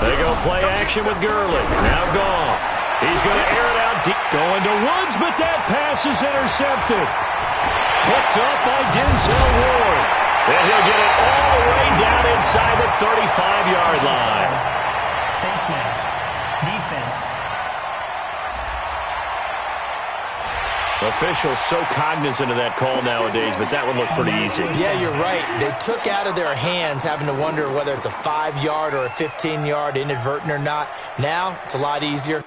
They go play action with Gurley. Now Goff. He's going to air it out deep. Going to Woods, but that pass is intercepted. Picked up by Denzel Ward. And he'll get it all the way down inside the 35-yard line. Face mask. Defense. Officials so cognizant of that call nowadays, but that one looked pretty easy. Yeah, you're right. They took out of their hands having to wonder whether it's a 5-yard or a 15-yard inadvertent or not. Now, it's a lot easier.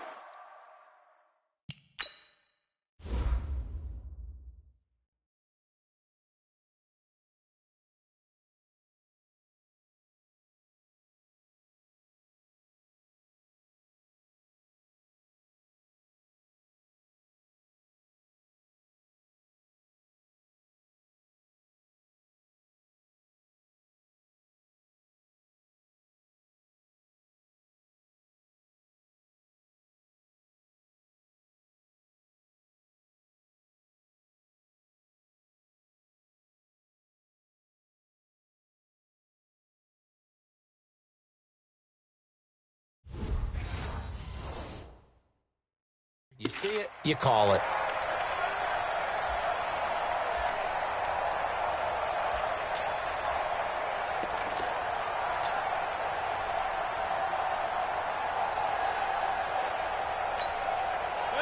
You see it, you call it.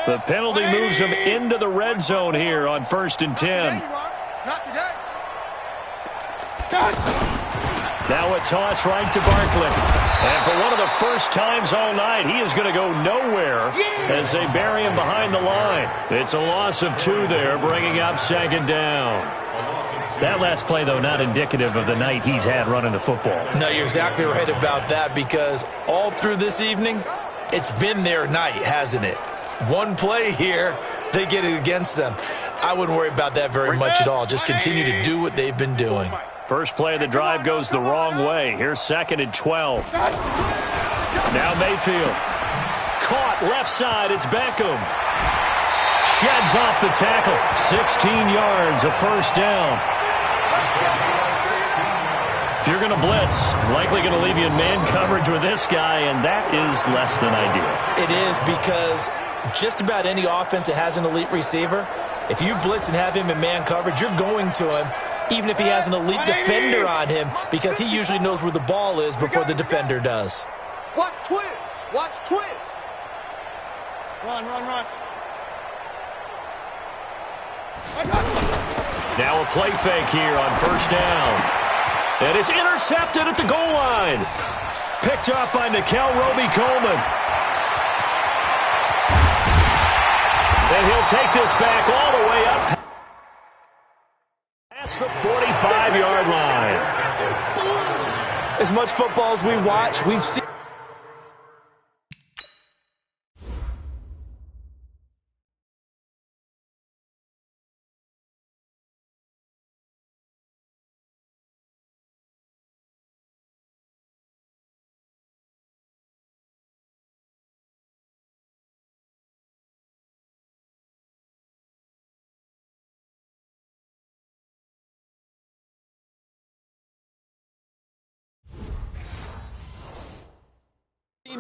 The penalty moves him into the red zone here on 1st and 10. Not today. Now a toss right to Barkley. And for one of the first times all night, he is going to go nowhere as they bury him behind the line. It's a loss of 2 there, bringing up second down. That last play, though, not indicative of the night he's had running the football. No, you're exactly right about that, because all through this evening, it's been their night, hasn't it? One play here, they get it against them. I wouldn't worry about that very much at all. Just continue to do what they've been doing. First play of the drive goes the wrong way. Here's 2nd and 12. Now Mayfield. Caught left side. It's Beckham. Sheds off the tackle. 16 yards, a first down. If you're going to blitz, likely going to leave you in man coverage with this guy, and that is less than ideal. It is, because just about any offense that has an elite receiver, if you blitz and have him in man coverage, you're going to him, even if he has an elite defender on him, because he usually knows where the ball is before the defender does. Watch twist. Watch twist. Run. Now a play fake here on first down. And it's intercepted at the goal line. Picked up by Nickel Roby-Coleman. And he'll take this back all the way up past the 45-yard line. As much football as we watch, we've seen.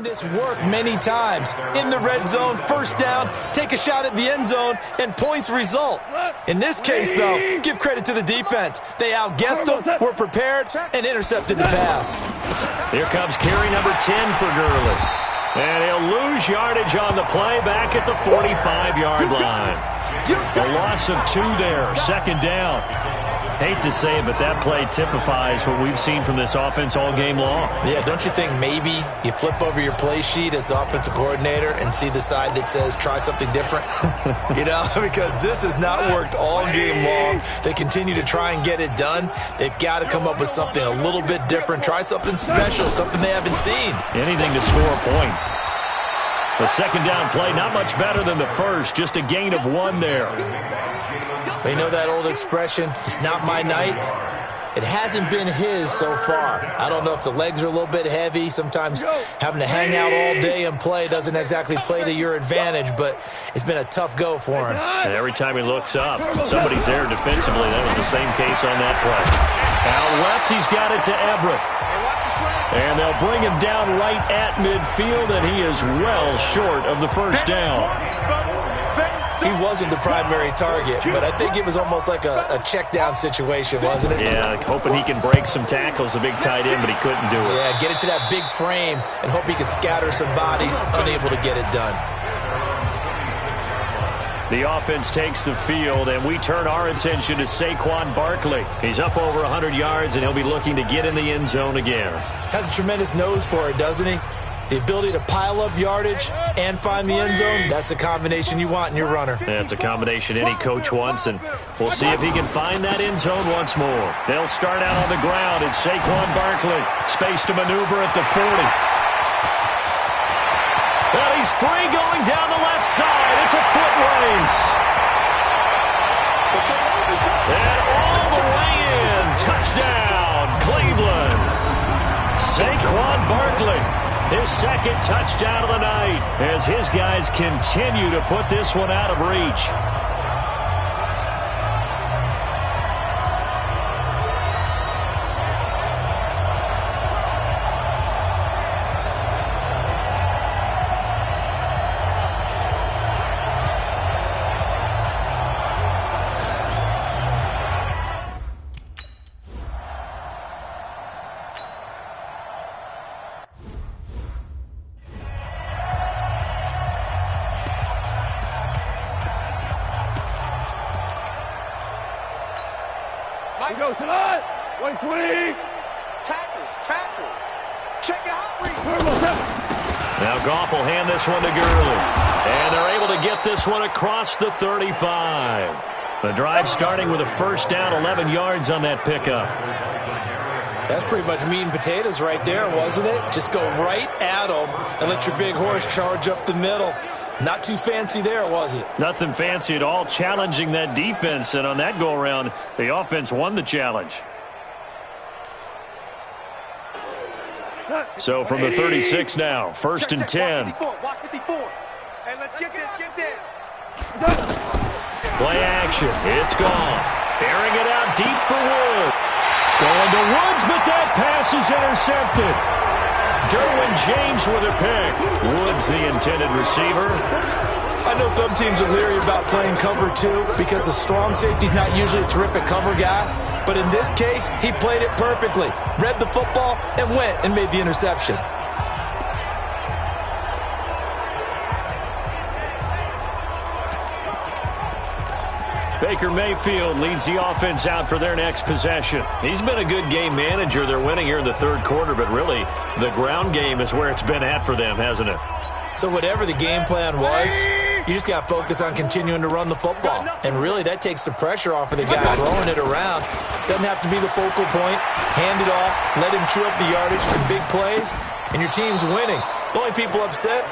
This work many times in the red zone, first down, take a shot at the end zone, and points result. In this case, though, give credit to the defense. They outguessed them, were prepared, and intercepted the pass. Here comes carry number 10 for Gurley. And he'll lose yardage on the play back at the 45-yard line. A loss of 2 there, second down. Hate to say it, but that play typifies what we've seen from this offense all game long. Yeah, don't you think maybe you flip over your play sheet as the offensive coordinator and see the side that says try something different? You know, because this has not worked all game long. They continue to try and get it done. They've got to come up with something a little bit different. Try something special, something they haven't seen. Anything to score a point. The second down play, not much better than the first, just a gain of 1 there. You know that old expression, it's not my night? It hasn't been his so far. I don't know if the legs are a little bit heavy. Sometimes having to hang out all day and play doesn't exactly play to your advantage, but it's been a tough go for him. And every time he looks up, somebody's there defensively. That was the same case on that play. Out left, he's got it to Everett. And they'll bring him down right at midfield, and he is well short of the first down. He wasn't the primary target, but I think it was almost like a check down situation, wasn't it? Yeah, hoping he can break some tackles, a big tight end, but he couldn't do it. Yeah, get it to that big frame and hope he can scatter some bodies, unable to get it done. The offense takes the field, and we turn our attention to Saquon Barkley. He's up over 100 yards, and he'll be looking to get in the end zone again. Has a tremendous nose for it, doesn't he? The ability to pile up yardage and find the end zone, that's the combination you want in your runner. That's a combination any coach wants, and we'll see if he can find that end zone once more. They'll start out on the ground. It's Saquon Barkley. Space to maneuver at the 40. Well, he's free going down the left side. It's a foot race. And all the way in. Touchdown, Cleveland. Saquon Barkley. His second touchdown of the night as his guys continue to put this one out of reach. Go tonight. Wait, tackle. Check it out. Now Goff will hand this one to Gurley. And they're able to get this one across the 35. The drive starting with a first down, 11 yards on that pickup. That's pretty much meat and potatoes right there, wasn't it? Just go right at them and let your big horse charge up the middle. Not too fancy there, was it? Nothing fancy at all, challenging that defense. And on that go-around, the offense won the challenge. So from the 36 now, first and 10. Watch 54. Hey, let's get this. Play action. It's gone. Airing it out deep for Wood. Going to Woods, but that pass is intercepted. Derwin James with a pick. Woods the intended receiver. I know some teams are leery about playing cover 2 because the strong safety's not usually a terrific cover guy. But in this case, he played it perfectly. Read the football and went and made the interception. Baker Mayfield leads the offense out for their next possession. He's been a good game manager. They're winning here in the third quarter, but really the ground game is where it's been at for them, hasn't it? So whatever the game plan was, you just got to focus on continuing to run the football. And really, that takes the pressure off of the guy throwing it around. Doesn't have to be the focal point. Hand it off. Let him chew up the yardage for big plays. And your team's winning. The only people upset,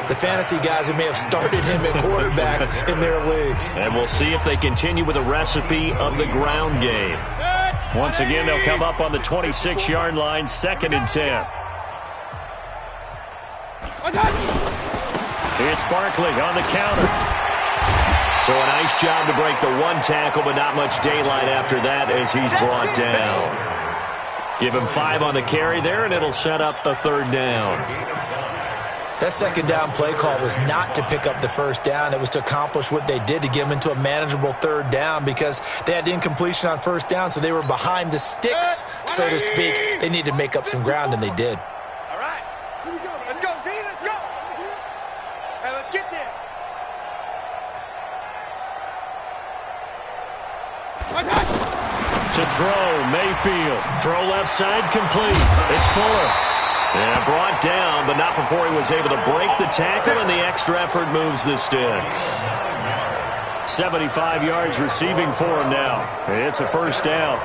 the fantasy guys who may have started him at quarterback in their leagues. And we'll see if they continue with a recipe of the ground game. Once again, they'll come up on the 26-yard line, 2nd and 10. It's Barkley on the counter. So a nice job to break the one tackle, but not much daylight after that as he's brought down. Give him 5 on the carry there, and it'll set up a 3rd down. That 2nd down play call was not to pick up the 1st down. It was to accomplish what they did to get them into a manageable 3rd down because they had incompletion on 1st down, so they were behind the sticks, so to speak. They needed to make up some ground, and they did. All right, here we go. Let's go, D. Let's go. Hey, let's get this. To throw, Mayfield. Throw left side, complete. It's Fuller. And brought down, but not before he was able to break the tackle, and the extra effort moves the sticks. 75 yards receiving for him now. It's a 1st down.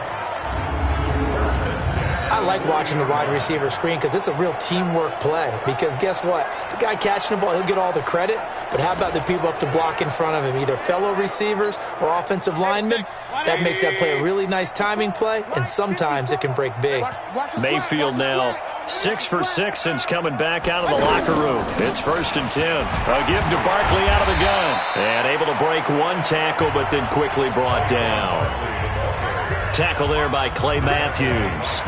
I like watching the wide receiver screen because it's a real teamwork play. Because guess what? The guy catching the ball, he'll get all the credit. But how about the people up to block in front of him, either fellow receivers or offensive linemen? That makes that play a really nice timing play, and sometimes it can break big. Mayfield now 6 for 6 since coming back out of the locker room. It's 1st and 10. A give to Barkley out of the gun. And able to break one tackle, but then quickly brought down. Tackle there by Clay Matthews.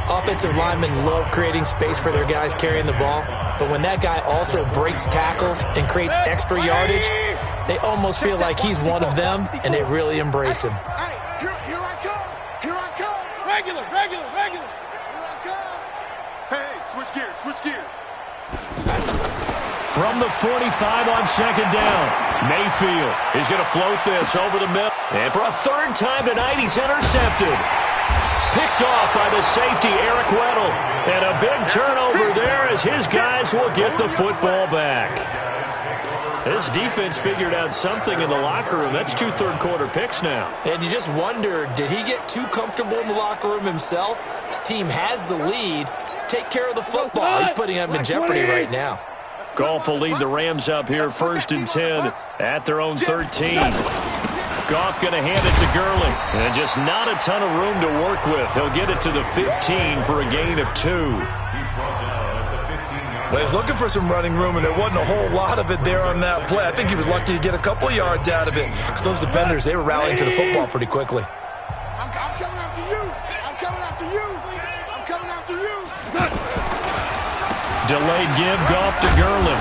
Offensive linemen love creating space for their guys carrying the ball, but when that guy also breaks tackles and creates extra yardage, they almost feel like he's one of them, and they really embrace him. Hey, here I come. Here I come. Regular. Here I come. Hey, switch gears. From the 45 on 2nd down, Mayfield is going to float this over the middle. And for a 3rd time tonight, he's intercepted. Picked off by the safety, Eric Weddle. And a big turnover there as his guys will get the football back. This defense figured out something in the locker room. That's 2 third-quarter picks now. And you just wonder, did he get too comfortable in the locker room himself? His team has the lead. Take care of the football. He's putting them in jeopardy right now. Goff will lead the Rams up here 1st and 10 at their own 13. Goff going to hand it to Gurley. And just not a ton of room to work with. He'll get it to the 15 for a gain of 2. Well, he was looking for some running room, and there wasn't a whole lot of it there on that play. I think he was lucky to get a couple of yards out of it because those defenders, they were rallying to the football pretty quickly. I'm coming after you. I'm coming after you. I'm coming after you. Delayed give, Goff to Gurley.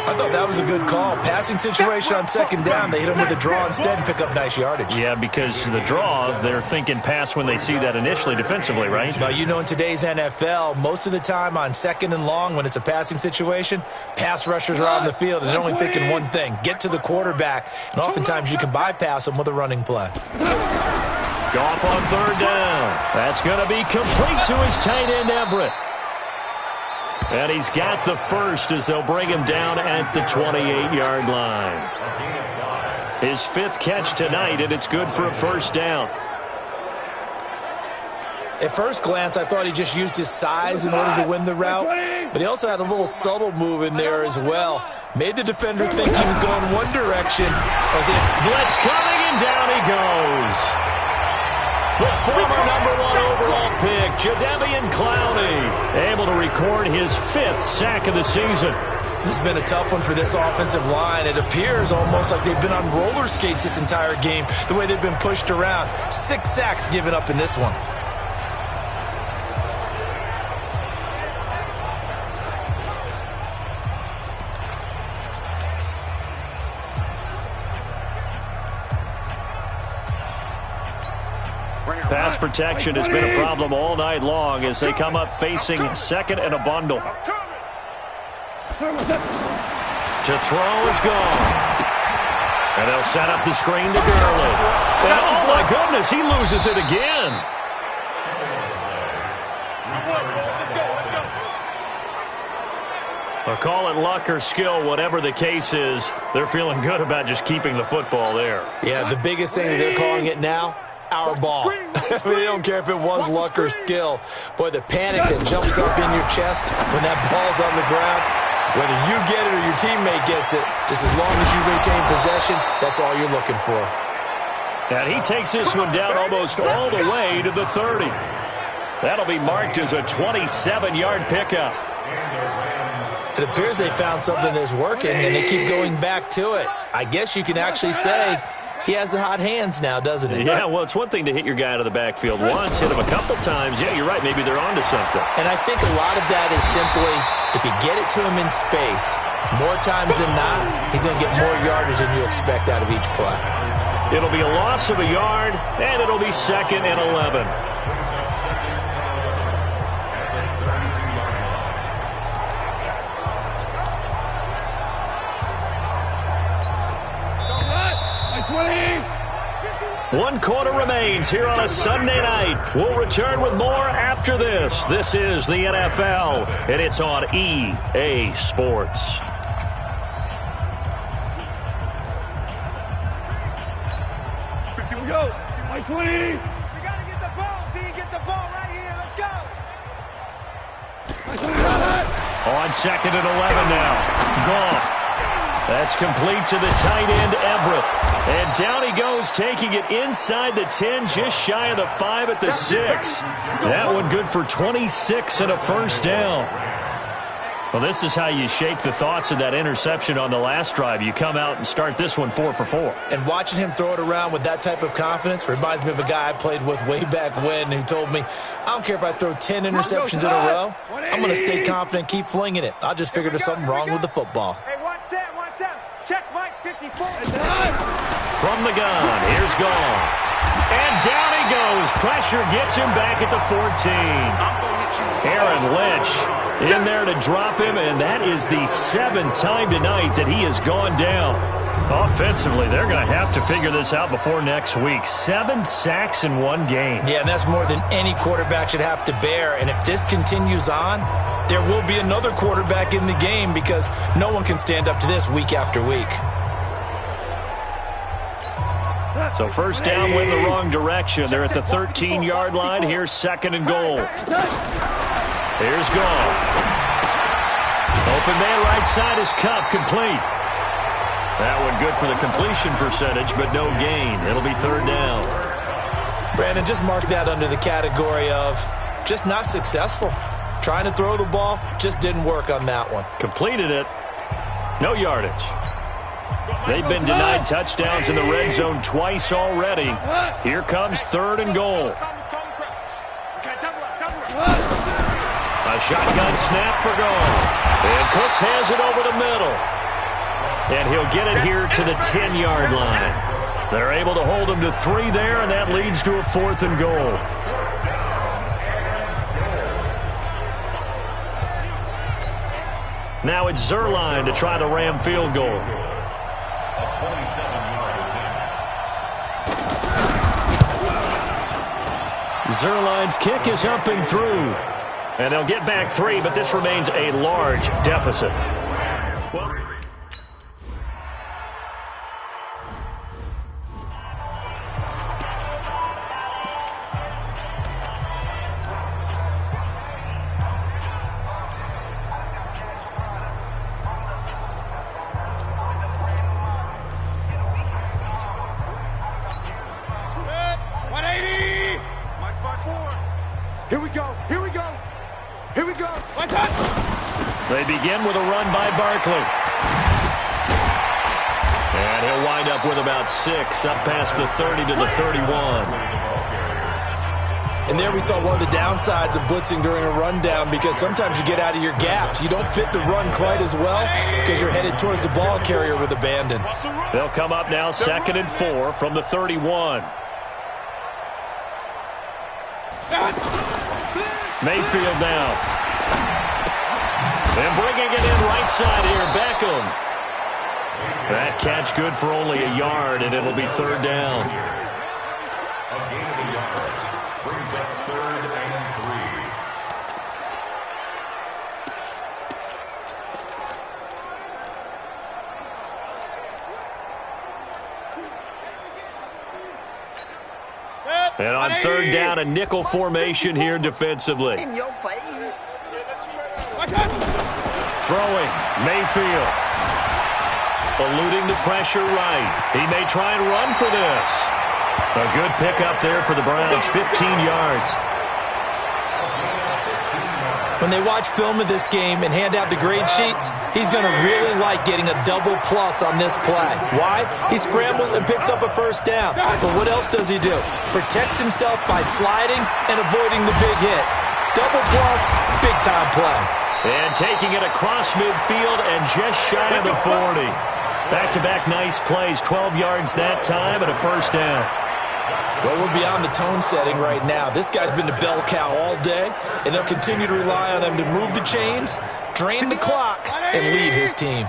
I thought that was a good call. Passing situation on 2nd down. They hit him with a draw instead and pick up nice yardage. Yeah, because the draw, they're thinking pass when they see that initially defensively, right? Now, you know, in today's NFL, most of the time on 2nd and long, when it's a passing situation, pass rushers are on the field and they're only thinking one thing, get to the quarterback. And oftentimes you can bypass them with a running play. Goff on 3rd down. That's going to be complete to his tight end, Everett. And he's got the 1st as they'll bring him down at the 28-yard line. His 5th catch tonight, and it's good for a 1st down. At first glance, I thought he just used his size in order to win the route, but he also had a little subtle move in there as well. Made the defender think he was going one direction. Blitz coming, and down he goes. The former #1 overall pick, Jadeveon Clowney, able to record his 5th sack of the season. This has been a tough one for this offensive line. It appears almost like they've been on roller skates this entire game, the way they've been pushed around. 6 sacks given up in this one. Pass protection has been a problem all night long as they come up facing 2nd and a bundle. To throw is gone. And they'll set up the screen to Gurley. And oh, my goodness, he loses it again. They'll call it luck or skill, whatever the case is. They're feeling good about just keeping the football there. Yeah, the biggest thing that they're calling it now, our ball. I mean, they don't care if it was luck or skill. Boy, the panic that jumps up in your chest when that ball's on the ground, whether you get it or your teammate gets it, just as long as you retain possession, that's all you're looking for. And he takes this one down almost all the way to the 30. That'll be marked as a 27-yard pickup. It appears they found something that's working, and they keep going back to it. I guess you can actually say he has the hot hands now, doesn't he? Yeah, well, it's one thing to hit your guy out of the backfield once, hit him a couple times. Yeah, you're right. Maybe they're onto something. And I think a lot of that is simply if you get it to him in space, more times than not, he's going to get more yardage than you expect out of each play. It'll be a loss of a yard, and it'll be 2nd and 11. One quarter remains here on a Sunday night. We'll return with more after this. This is the NFL, and it's on EA Sports. Here we go. 20. We got to get the ball, D. Get the ball right here. Let's go. On 2nd and 11 now. Goff. That's complete to the tight end, Everett. And down he goes, taking it inside the 10, just shy of the 5 at the 6. That one good for 26 and a first down. Well, this is how you shake the thoughts of that interception on the last drive. You come out and start this one 4 for 4. And watching him throw it around with that type of confidence reminds me of a guy I played with way back when who told me, I don't care if I throw 10 interceptions in a row. I'm going to stay confident, keep flinging it. I just figured there's something wrong with the football. Hey, 1 set. Check Mike 54. From the gun, here's Goff. And down he goes. Pressure gets him back at the 14. Aaron Lynch in there to drop him, and that is the 7th time tonight that he has gone down. Offensively, they're going to have to figure this out before next week. 7 sacks in one game. Yeah, and that's more than any quarterback should have to bear. And if this continues on, there will be another quarterback in the game because no one can stand up to this week after week. So first down went the wrong direction. They're at the 13-yard line. Here's 2nd and goal. Here's Goff. Open man right side is Cup, complete. That one good for the completion percentage, but no gain. It'll be 3rd down. Brandon, just mark that under the category of just not successful. Trying to throw the ball, just didn't work on that one. Completed it. No yardage. They've been denied touchdowns in the red zone twice already. Here comes 3rd and goal. A shotgun snap for Goff. And Cooks has it over the middle. And he'll get it here to the 10-yard line. They're able to hold him to 3 there, and that leads to a 4th and goal. Now it's Zerline to try the Ram field goal. A 27-yard attempt. Zerline's kick is up and through. And they'll get back 3, but this remains a large deficit. Well, they begin with a run by Barkley. And he'll wind up with about 6 up past the 30 to the 31. And there we saw one of the downsides of blitzing during a rundown because sometimes you get out of your gaps. You don't fit the run quite as well because you're headed towards the ball carrier with abandon. They'll come up now 2nd and 4 from the 31. Mayfield now. And bringing it in right side here, Beckham. That catch good for only a yard, and it'll be third down. A gain of a yard. Brings up 3rd and 3. And on third down, a nickel formation here defensively. In your face. Throwing, Mayfield. Eluding the pressure right. He may try and run for this. A good pickup there for the Browns, 15 yards. When they watch film of this game and hand out the grade sheets, he's going to really like getting a double plus on this play. Why? He scrambles and picks up a first down. But what else does he do? Protects himself by sliding and avoiding the big hit. Double plus, big-time play. And taking it across midfield and just shy of the 40. Back-to-back nice plays, 12 yards that time and a first down. Well, we're beyond the tone setting right now. This guy's been the bell cow all day, and they'll continue to rely on him to move the chains, drain the clock, and lead his team.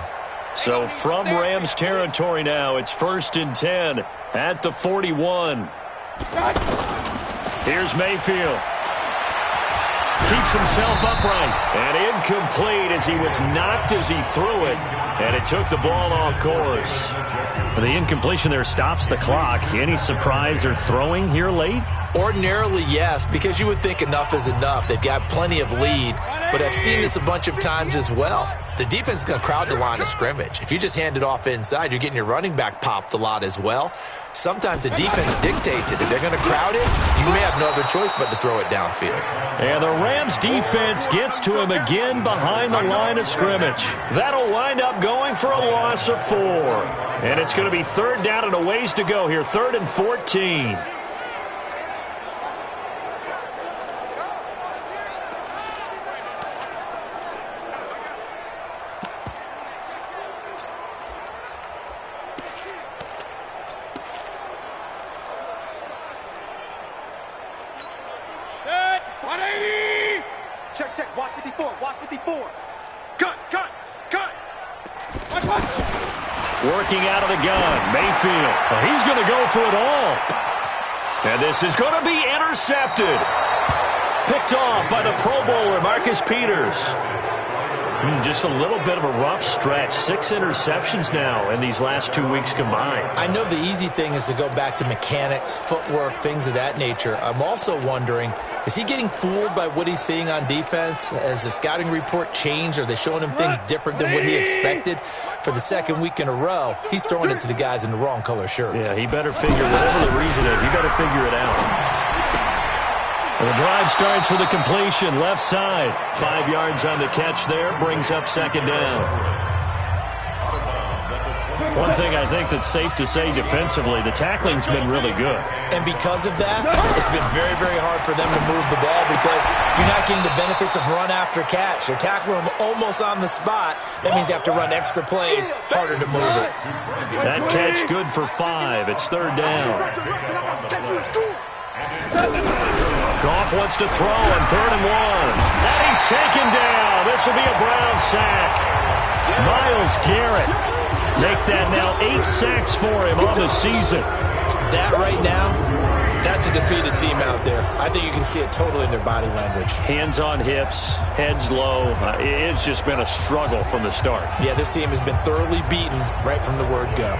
So from Rams territory now, it's 1st and 10 at the 41. Here's Mayfield. Keeps himself upright and incomplete as he was knocked as he threw it, and it took the ball off course. The incompletion there stops the clock. Any surprise they're throwing here late? Ordinarily, yes, because you would think enough is enough. They've got plenty of lead, but I've seen this a bunch of times as well. The defense is going to crowd the line of scrimmage. If you just hand it off inside, you're getting your running back popped a lot as well. Sometimes the defense dictates it. If they're going to crowd it, you may have no other choice but to throw it downfield. And the Rams defense gets to him again behind the line of scrimmage. That'll wind up going for a loss of 4. And it's going to be third down and a ways to go here, 3rd and 14. Check, watch 54, watch 54. Cut. Working out of the gun, Mayfield. He's going to go for it all. And this is going to be intercepted. Picked off by the Pro Bowler, Marcus Peters. Just a little bit of a rough stretch. 6 interceptions now in these last 2 weeks combined. I know the easy thing is to go back to mechanics, footwork, things of that nature. I'm also wondering, is he getting fooled by what he's seeing on defense? Has the scouting report changed? Are they showing him things different than what he expected? For the second week in a row, he's throwing it to the guys in the wrong color shirts. Yeah, he better figure, whatever the reason is, he better figure it out. And the drive starts with a completion, left side. 5 yards on the catch there, brings up second down. One thing I think that's safe to say defensively, the tackling's been really good. And because of that, it's been very, very hard for them to move the ball because you're not getting the benefits of run after catch. They're tackling them almost on the spot. That means you have to run extra plays, harder to move it. That catch good for 5. It's third down. Goff wants to throw on 3rd and 1. And he's taken down. This will be a Brown sack. Myles Garrett. Make that now 8 sacks for him on the season. That right now, that's a defeated team out there. I think you can see it totally in their body language. Hands on hips, heads low. It's just been a struggle from the start. Yeah, this team has been thoroughly beaten right from the word go.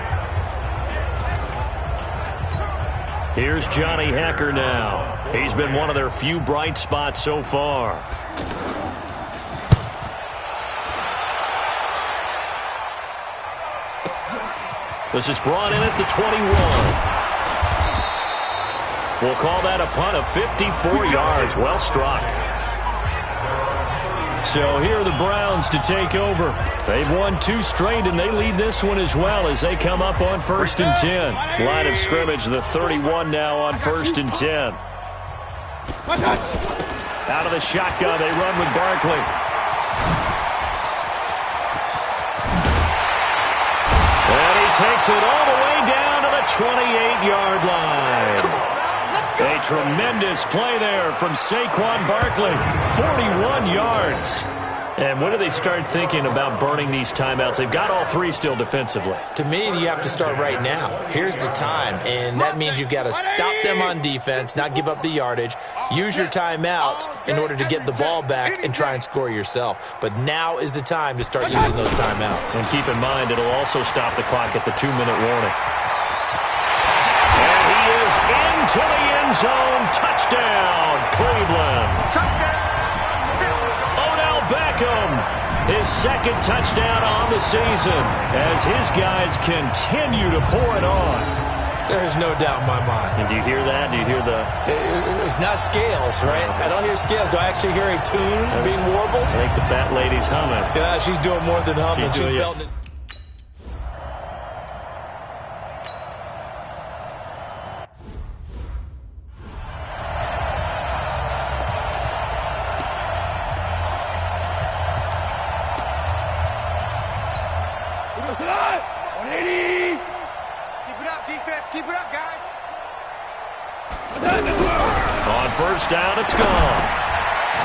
Here's Johnny Hekker now. He's been one of their few bright spots so far. This is brought in at the 21. We'll call that a punt of 54 yards. Well struck. So here are the Browns to take over. They've won 2 straight, and they lead this one as well as they come up on 1st and 10. Line of scrimmage, the 31 now on 1st and 10. Out of the shotgun, they run with Barkley. And he takes it all the way down to the 28-yard line. A tremendous play there from Saquon Barkley. 41 yards. And when do they start thinking about burning these timeouts? They've got all three still defensively. To me, you have to start right now. Here's the time, and that means you've got to stop them on defense, not give up the yardage, use your timeouts in order to get the ball back and try and score yourself. But now is the time to start using those timeouts. And keep in mind, it'll also stop the clock at the 2-minute warning. And he is into the end zone. Touchdown, Cleveland. Beckham, his second touchdown on the season as his guys continue to pour it on. There's no doubt in my mind. And do you hear that? Do you hear the... It's not scales, right? I don't hear scales. Do I actually hear a tune being warbled? I think the fat lady's humming. Yeah, she's doing more than humming. She's belting it. Keep it up, guys. On first down, it's gone.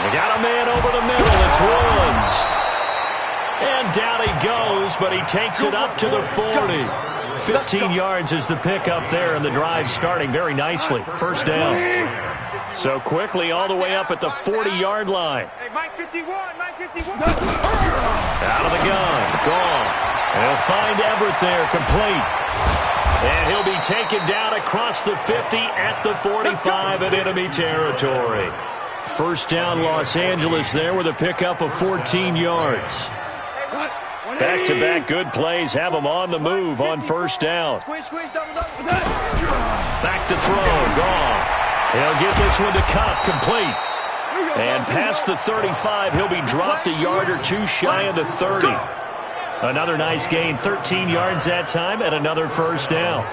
They got a man over the middle. It's Woods. And down he goes, but he takes it up to the 40. 15 yards is the pickup there, and the drive starting very nicely. First down. So quickly all the way up at the 40-yard line. Hey, Mike 51, Mike 51. Out of the gun. Gone. They'll find Everett there, complete. And he'll be taken down across the 50 at the 45 in enemy territory. First down, Los Angeles there with a pickup of 14 yards. Back-to-back good plays have them on the move on first down. Back to throw. Gone. He'll get this one to Cup, complete. And past the 35, he'll be dropped a yard or two shy of the 30. Another nice gain, 13 yards that time, and another first down.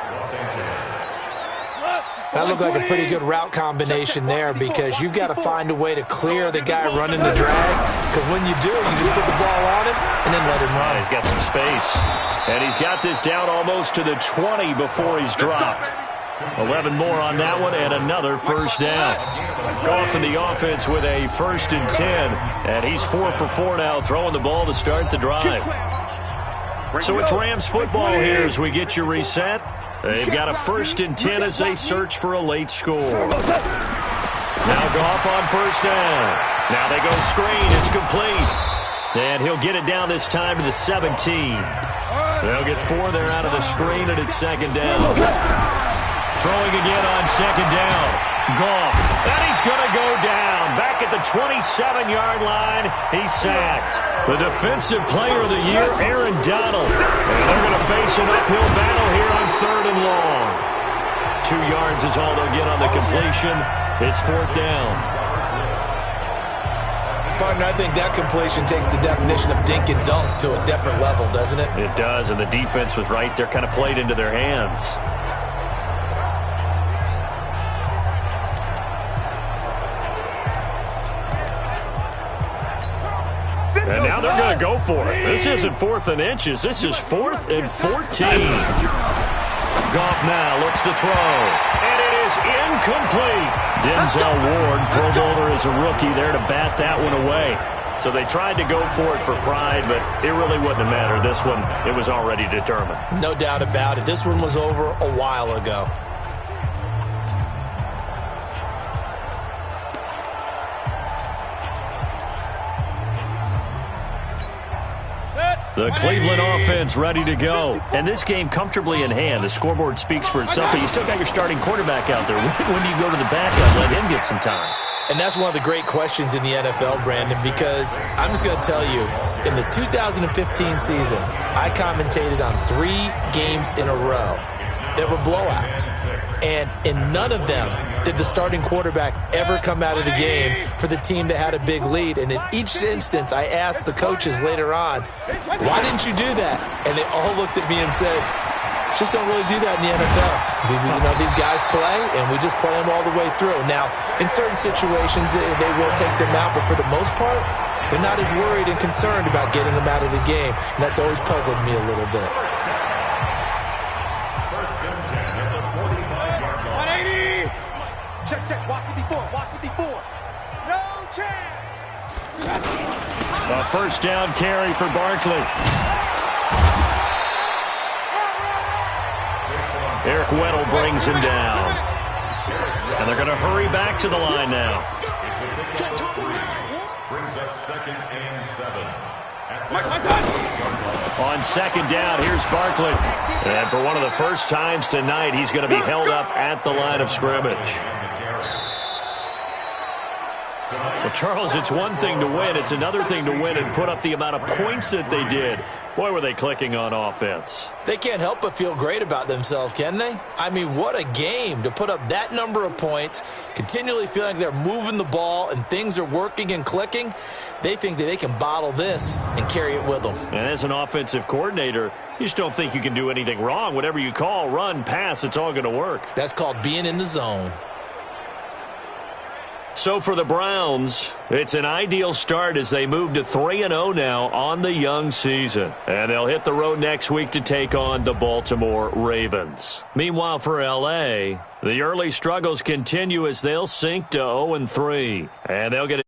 That looked like a pretty good route combination there because you've got to find a way to clear the guy running the drag. Because when you do, you just put the ball on him and then let him run. He's got some space. And he's got this down almost to the 20 before he's dropped. 11 more on that one and another first down. Goff in the offense with a 1st and 10. And he's 4 for 4 now, throwing the ball to start the drive. So it's Rams football here as we get you reset. They've got a 1st and 10 as they search for a late score. Now Goff on first down. Now they go screen. It's complete. And he'll get it down this time to the 17. They'll get 4 there out of the screen, and it's second down. Throwing again on second down. Goff. And he's going to go down. Back at the 27-yard line. He's sacked. The defensive player of the year, Aaron Donald. And they're going to face an uphill battle here on 3rd and long. 2 yards is all they'll get on the completion. It's 4th down. Partner, I think that completion takes the definition of dink and dunk to a different level, doesn't it? It does, and the defense was right there, kind of played into their hands. And now they're going to go for it. This isn't 4th and inches. This is 4th and 14. Goff now looks to throw. And it is incomplete. Denzel Ward, Pro Bowler as a rookie, there to bat that one away. So they tried to go for it for pride, but it really wouldn't have mattered. This one, it was already determined. No doubt about it. This one was over a while ago. The Cleveland offense ready to go. And this game comfortably in hand. The scoreboard speaks for itself, but you still got your starting quarterback out there. When do you go to the backup, let him get some time? And that's one of the great questions in the NFL, Brandon, because I'm just going to tell you, in the 2015 season, I commentated on 3 games in a row that were blowouts. And in none of them did the starting quarterback ever come out of the game for the team that had a big lead. And in each instance, I asked the coaches later on, why didn't you do that? And they all looked at me and said, just don't really do that in the NFL. You know, these guys play, and we just play them all the way through. Now, in certain situations, they will take them out, but for the most part, they're not as worried and concerned about getting them out of the game. And that's always puzzled me a little bit. Check, check. Watch 54. Watch 54. No chance. A first down carry for Barkley. Eric Weddle brings him down. And they're going to hurry back to the line now. Brings up 2nd and 7. On 2nd down, here's Barkley. And for one of the first times tonight, he's going to be held up at the line of scrimmage. Well, Charles, it's one thing to win. It's another thing to win and put up the amount of points that they did. Boy, were they clicking on offense. They can't help but feel great about themselves, can they? I mean, what a game to put up that number of points, continually feeling like they're moving the ball and things are working and clicking. They think that they can bottle this and carry it with them. And as an offensive coordinator, you just don't think you can do anything wrong. Whatever you call, run, pass, it's all going to work. That's called being in the zone. So for the Browns, it's an ideal start as they move to 3-0 now on the young season. And they'll hit the road next week to take on the Baltimore Ravens. Meanwhile, for L.A., the early struggles continue as they'll sink to 0-3. And they'll get